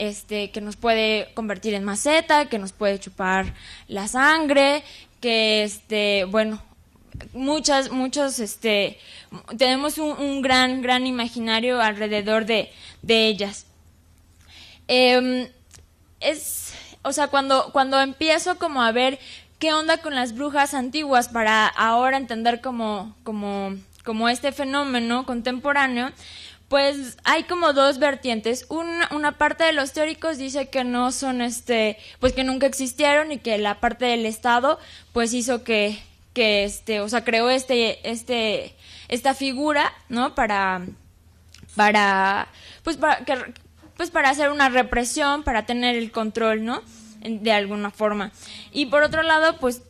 nos puede convertir en maceta, que nos puede chupar la sangre, que bueno, tenemos un gran imaginario alrededor de ellas. O sea, cuando empiezo como a ver qué onda con las brujas antiguas para ahora entender como este fenómeno contemporáneo, pues hay como dos vertientes. Una parte de los teóricos dice que no son pues que nunca existieron y que la parte del Estado pues hizo que o sea, creó esta figura, ¿no? para hacer una represión, para tener el control, ¿no? De alguna forma. Y por otro lado, pues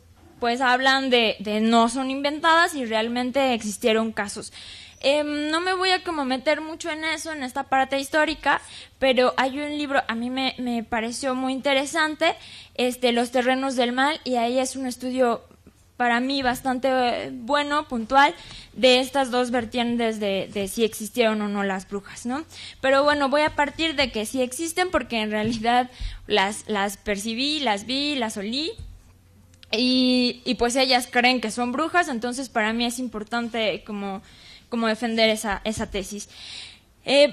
hablan de no son inventadas y realmente existieron casos. No me voy a como meter mucho en eso, en esta parte histórica, pero hay un libro, a mí me pareció muy interesante, Los terrenos del mal, y ahí es un estudio para mí bastante bueno, puntual, de estas dos vertientes de si existieron o no las brujas, ¿no? Pero bueno, voy a partir de que sí existen porque en realidad las percibí, las vi, las olí y pues ellas creen que son brujas, entonces para mí es importante como defender esa tesis.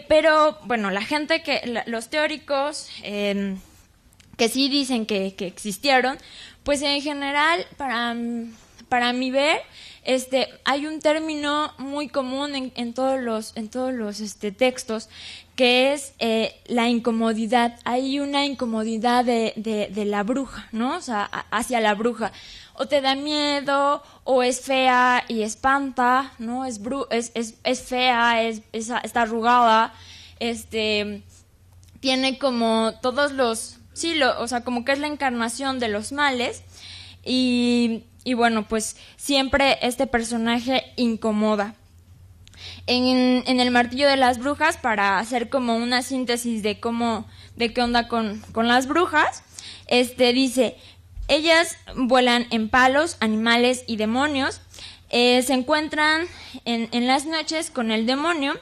Pero bueno, la gente los teóricos que sí dicen que existieron, pues en general, para mi ver, hay un término muy común en todos los textos, que es la incomodidad. Hay una incomodidad de la bruja, ¿no? O sea, hacia la bruja. O te da miedo, o es fea y espanta, ¿no? Es fea, está arrugada, tiene como todos los... Sí, o sea, como que es la encarnación de los males y bueno, pues siempre este personaje incomoda. En El martillo de las brujas, para hacer como una síntesis de qué onda con las brujas, dice: ellas vuelan en palos, animales y demonios, se encuentran en las noches con el demonio,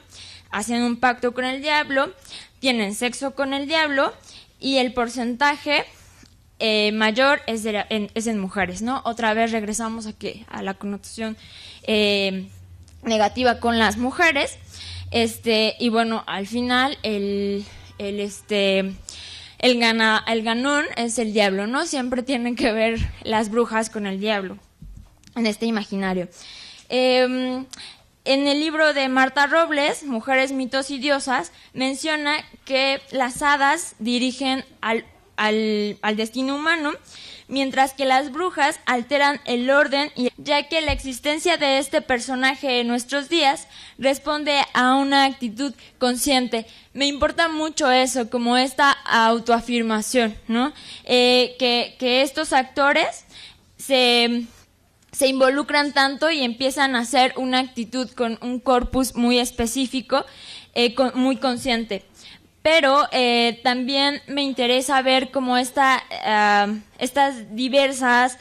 hacen un pacto con el diablo, tienen sexo con el diablo, y el porcentaje mayor es en mujeres, ¿no? Otra vez regresamos a la connotación negativa con las mujeres, y bueno, al final el ganón es el diablo, ¿no? Siempre tienen que ver las brujas con el diablo en este imaginario. En el libro de Marta Robles, Mujeres, mitos y diosas, menciona que las hadas dirigen al destino humano, mientras que las brujas alteran el orden, ya que la existencia de este personaje en nuestros días responde a una actitud consciente. Me importa mucho eso, como esta autoafirmación, ¿no? Que estos actores se involucran tanto y empiezan a hacer una actitud con un corpus muy específico, muy consciente. Pero también me interesa ver cómo estas diversas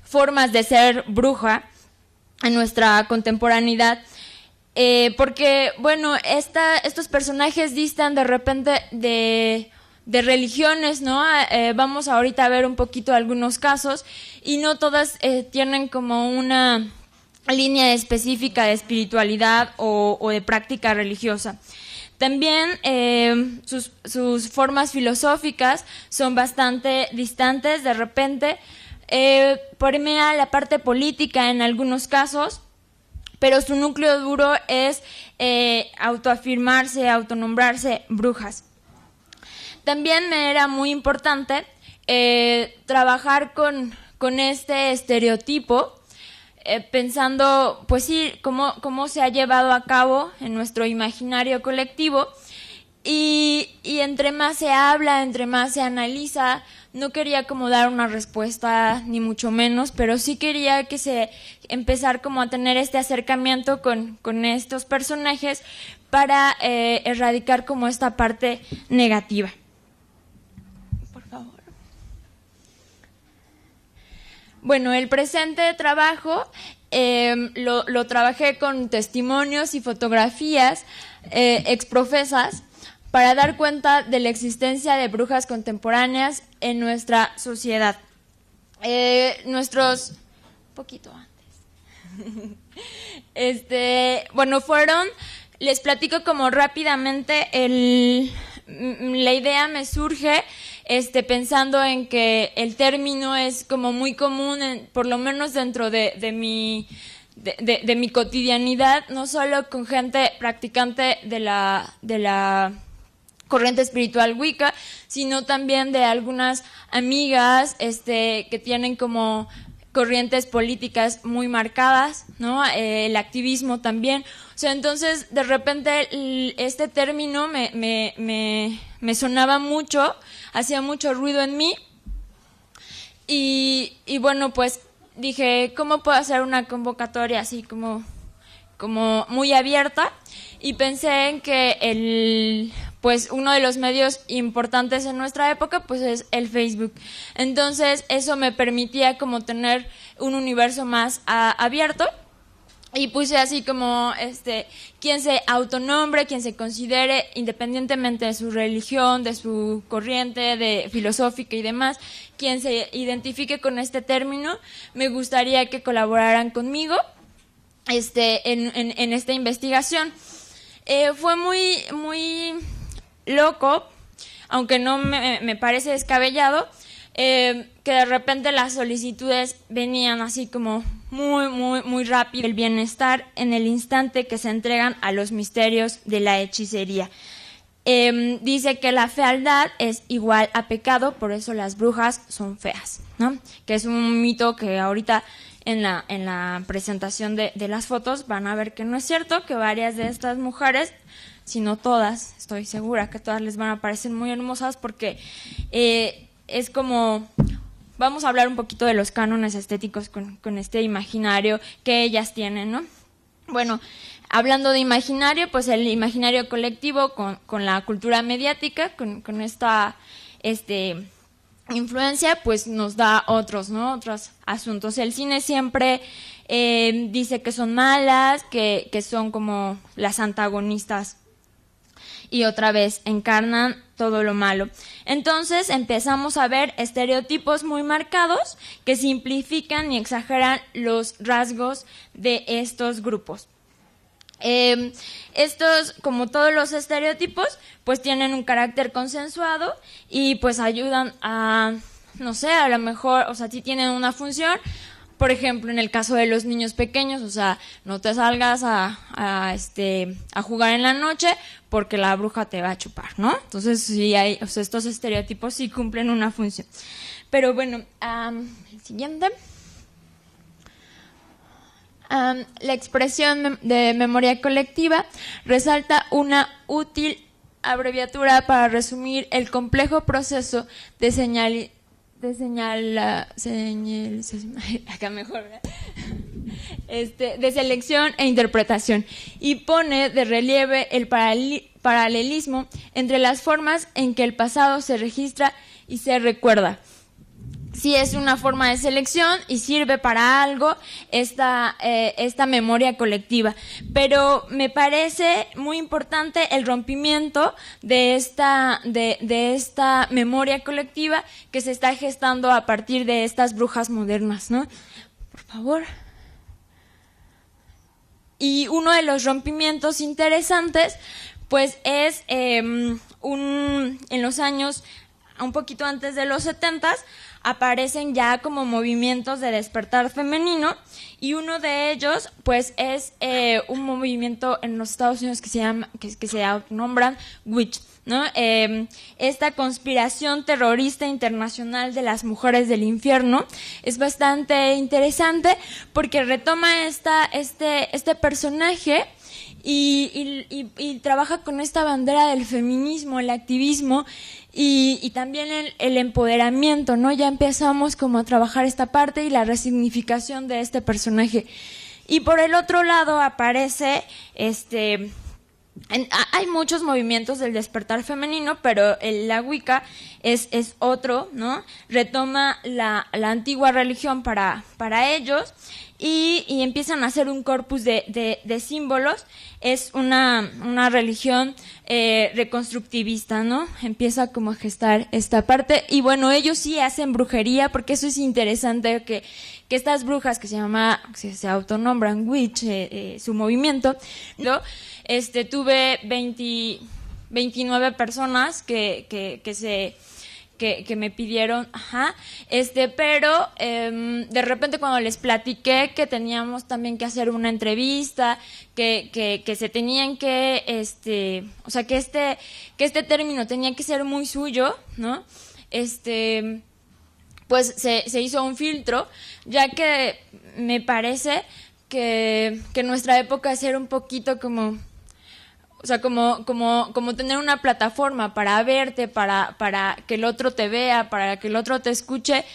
formas de ser bruja en nuestra contemporaneidad, porque, bueno, estos personajes distan de repente de religiones, ¿no? Vamos ahorita a ver un poquito algunos casos y no todas tienen como una línea específica de espiritualidad o de práctica religiosa. También sus formas filosóficas son bastante distantes, de repente permea la parte política en algunos casos, pero su núcleo duro es autoafirmarse, autonombrarse brujas. También me era muy importante trabajar con este estereotipo, pensando, pues sí, cómo se ha llevado a cabo en nuestro imaginario colectivo, y entre más se habla, entre más se analiza, no quería como dar una respuesta ni mucho menos, pero sí quería empezar como a tener este acercamiento con estos personajes para erradicar como esta parte negativa. Por favor. Bueno, el presente trabajo lo trabajé con testimonios y fotografías exprofesas para dar cuenta de la existencia de brujas contemporáneas en nuestra sociedad. Poquito antes. Les platico como rápidamente, la idea me surge pensando en que el término es como muy común, por lo menos dentro de mi cotidianidad, no solo con gente practicante de la corriente espiritual Wicca, sino también de algunas amigas que tienen como corrientes políticas muy marcadas, ¿no? El activismo también. O sea, entonces, de repente, este término me sonaba mucho, hacía mucho ruido en mí. Y bueno, pues dije, ¿cómo puedo hacer una convocatoria así como muy abierta? Y pensé en que pues uno de los medios importantes en nuestra época pues es el Facebook. Entonces eso me permitía como tener un universo más abierto, y puse así como quien se autonombre, quien se considere, independientemente de su religión, de su corriente de filosófica y demás, quien se identifique con este término, me gustaría que colaboraran conmigo en esta investigación. Fue muy loco, aunque no me parece descabellado, que de repente las solicitudes venían así como muy rápido. El bienestar en el instante que se entregan a los misterios de la hechicería. Dice que la fealdad es igual a pecado, por eso las brujas son feas, ¿no? Que es un mito que ahorita en la presentación de las fotos van a ver que no es cierto, que varias de estas mujeres, si no todas, estoy segura que todas les van a parecer muy hermosas, porque es como, vamos a hablar un poquito de los cánones estéticos con este imaginario que ellas tienen, ¿no? Bueno, hablando de imaginario, pues el imaginario colectivo con la cultura mediática, con esta influencia, pues nos da otros asuntos. El cine siempre dice que son malas, que son como las antagonistas, y otra vez encarnan todo lo malo. Entonces empezamos a ver estereotipos muy marcados que simplifican y exageran los rasgos de estos grupos. Estos, como todos los estereotipos, pues tienen un carácter consensuado y pues ayudan a, no sé, a lo mejor, o sea, sí tienen una función. Por ejemplo, en el caso de los niños pequeños, o sea, no te salgas a jugar en la noche porque la bruja te va a chupar, ¿no? Entonces, sí hay, o sea, estos estereotipos sí cumplen una función. Pero bueno, el siguiente. La expresión de memoria colectiva resalta una útil abreviatura para resumir el complejo proceso de selección e interpretación, y pone de relieve el paralelismo entre las formas en que el pasado se registra y se recuerda. Sí, es una forma de selección y sirve para algo esta memoria colectiva, pero me parece muy importante el rompimiento de esta memoria colectiva que se está gestando a partir de estas brujas modernas, ¿no? Por favor. Y uno de los rompimientos interesantes, pues es en los años, un poquito antes de los 70s, aparecen ya como movimientos de despertar femenino, y uno de ellos pues es un movimiento en los Estados Unidos que se autonombran Witch, ¿no? Esta conspiración terrorista internacional de las mujeres del infierno es bastante interesante porque retoma este personaje y trabaja con esta bandera del feminismo, el activismo y también el empoderamiento, ¿no? Ya empezamos como a trabajar esta parte y la resignificación de este personaje. Y por el otro lado aparece hay muchos movimientos del despertar femenino, pero la Wicca es otro, ¿no? Retoma la antigua religión para ellos y empiezan a hacer un corpus de símbolos. Es una religión reconstructivista, ¿no? Empieza como a gestar esta parte y bueno, ellos sí hacen brujería, porque eso es interesante, que estas brujas que se autonombran witch, su movimiento, ¿no? Tuve 29 personas que me pidieron, pero de repente cuando les platiqué que teníamos también que hacer una entrevista, que se tenían que, o sea, que este término tenía que ser muy suyo, ¿no? Pues se hizo un filtro, ya que me parece que nuestra época era un poquito como, o sea, como tener una plataforma para verte, para que el otro te vea, para que el otro te escuche,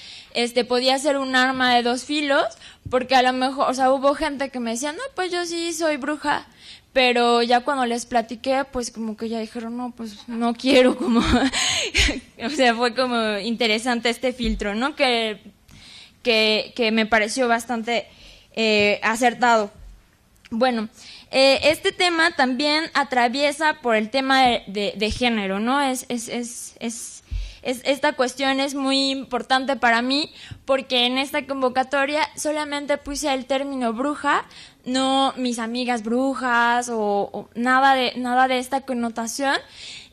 podía ser un arma de dos filos, porque a lo mejor, o sea, hubo gente que me decía, no, pues yo sí soy bruja, pero ya cuando les platiqué, pues como que ya dijeron, no, pues no quiero, como, o sea, fue como interesante este filtro, ¿no? Que me pareció bastante acertado. Bueno, este tema también atraviesa por el tema de género, ¿no? Esta cuestión es muy importante para mí, porque en esta convocatoria solamente puse el término bruja, no mis amigas brujas o nada de esta connotación,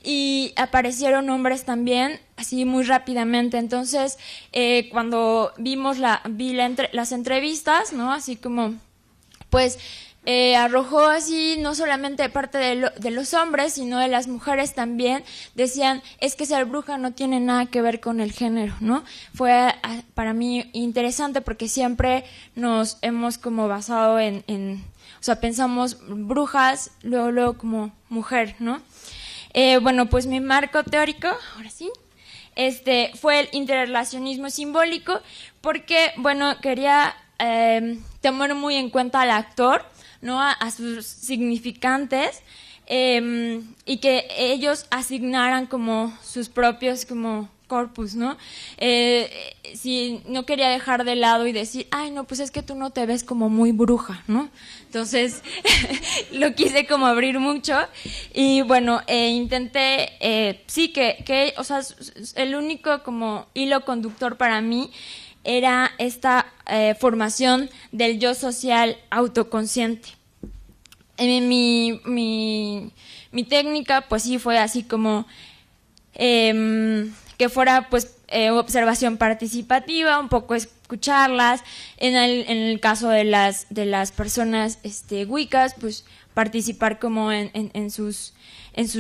y aparecieron hombres también así muy rápidamente. Entonces cuando vi las entrevistas, ¿no? Así como pues arrojó así, no solamente de parte de los hombres, sino de las mujeres también, decían, es que ser bruja no tiene nada que ver con el género, ¿no? Fue para mí interesante, porque siempre nos hemos como basado o sea, pensamos brujas, luego como mujer, ¿no? Bueno, pues mi marco teórico, ahora sí, fue el interrelacionismo simbólico, porque, bueno, quería tomar muy en cuenta al actor, ¿no? A sus significantes, y que ellos asignaran como sus propios como corpus, ¿no? Si no quería dejar de lado y decir, ay, no, pues es que tú no te ves como muy bruja, ¿no? Entonces lo quise como abrir mucho y bueno, intenté, sí que, o sea, el único como hilo conductor para mí era esta formación del yo social autoconsciente. Mi técnica, pues sí, fue así como que fuera pues observación participativa, un poco escucharlas. En el caso de las personas wiccas, pues participar como en sus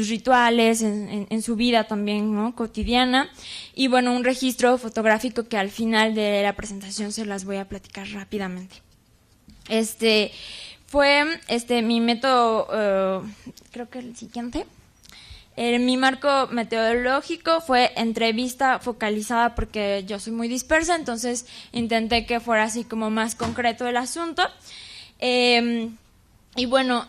rituales, en su vida también, ¿no? Cotidiana. Y bueno, un registro fotográfico que al final de la presentación se las voy a platicar rápidamente. Fue mi método, creo que el siguiente. Mi marco metodológico fue entrevista focalizada, porque yo soy muy dispersa, entonces intenté que fuera así como más concreto el asunto. Y bueno,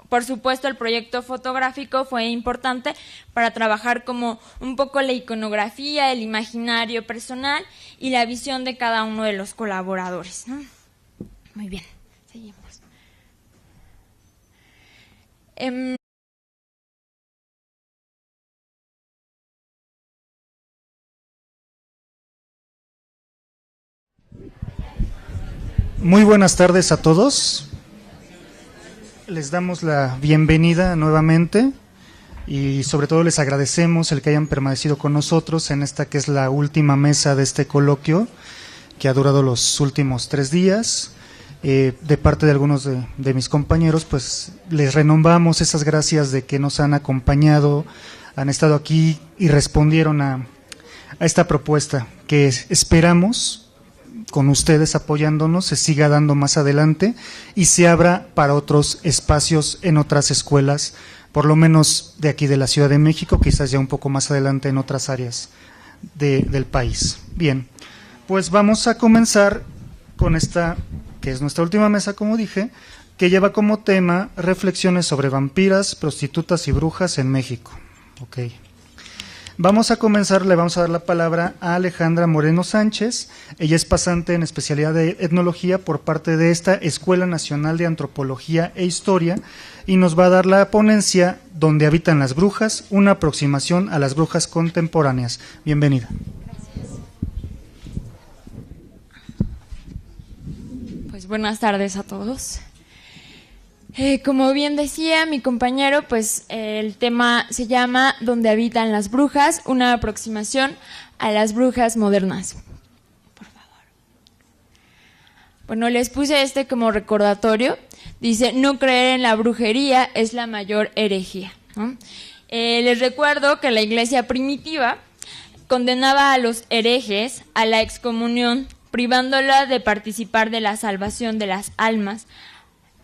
por supuesto el proyecto fotográfico fue importante para trabajar como un poco la iconografía, el imaginario personal y la visión de cada uno de los colaboradores, ¿no? Muy bien, seguimos. Muy buenas tardes a todos. Les damos la bienvenida nuevamente y sobre todo les agradecemos el que hayan permanecido con nosotros en esta que es la última mesa de este coloquio, que ha durado los últimos 3 días. De parte de algunos de mis compañeros, pues les renombramos esas gracias de que nos han acompañado, han estado aquí y respondieron a esta propuesta que esperamos, con ustedes apoyándonos, se siga dando más adelante y se abra para otros espacios en otras escuelas, por lo menos de aquí de la Ciudad de México, quizás ya un poco más adelante en otras áreas del país. Bien, pues vamos a comenzar con esta, que es nuestra última mesa, como dije, que lleva como tema reflexiones sobre vampiras, prostitutas y brujas en México. Ok. Vamos a comenzar, le vamos a dar la palabra a Alejandra Moreno Sánchez. Ella es pasante en especialidad de etnología por parte de esta Escuela Nacional de Antropología e Historia y nos va a dar la ponencia Donde habitan las brujas, una aproximación a las brujas contemporáneas. Bienvenida. Pues buenas tardes a todos. Como bien decía mi compañero, pues el tema se llama Donde habitan las brujas, una aproximación a las brujas modernas. Por favor. Bueno, les puse este como recordatorio. Dice, no creer en la brujería es la mayor herejía, ¿no? Les recuerdo que la iglesia primitiva condenaba a los herejes a la excomunión, privándola de participar de la salvación de las almas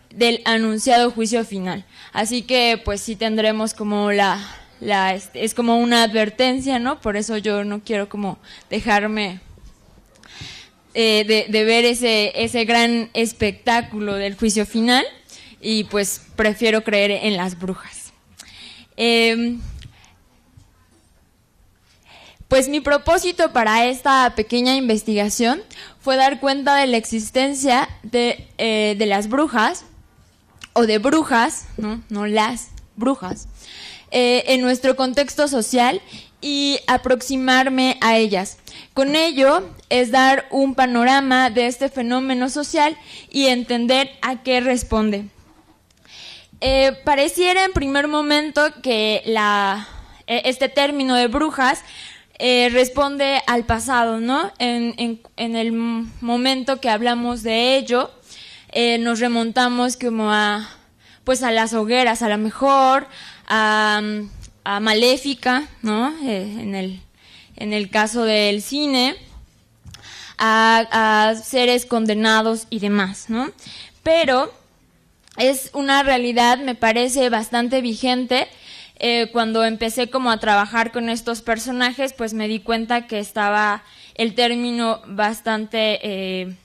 del anunciado juicio final. Así que pues sí tendremos como es como una advertencia, ¿no? Por eso yo no quiero como dejarme de ver ese gran espectáculo del juicio final y pues prefiero creer en las brujas. Pues mi propósito para esta pequeña investigación fue dar cuenta de la existencia de las brujas, o de brujas, no las brujas, en nuestro contexto social y aproximarme a ellas. Con ello es dar un panorama de este fenómeno social y entender a qué responde. Pareciera en primer momento que este término de brujas responde al pasado, ¿no? En el momento que hablamos de ello, nos remontamos como a las hogueras, a lo mejor, a Maléfica, ¿no? En el caso del cine, a seres condenados y demás, ¿no? Pero es una realidad, me parece, bastante vigente. Cuando empecé como a trabajar con estos personajes, pues me di cuenta que estaba el término bastante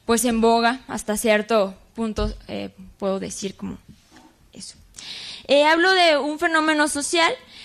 pues en boga, hasta cierto punto puedo decir como eso. Hablo de un fenómeno social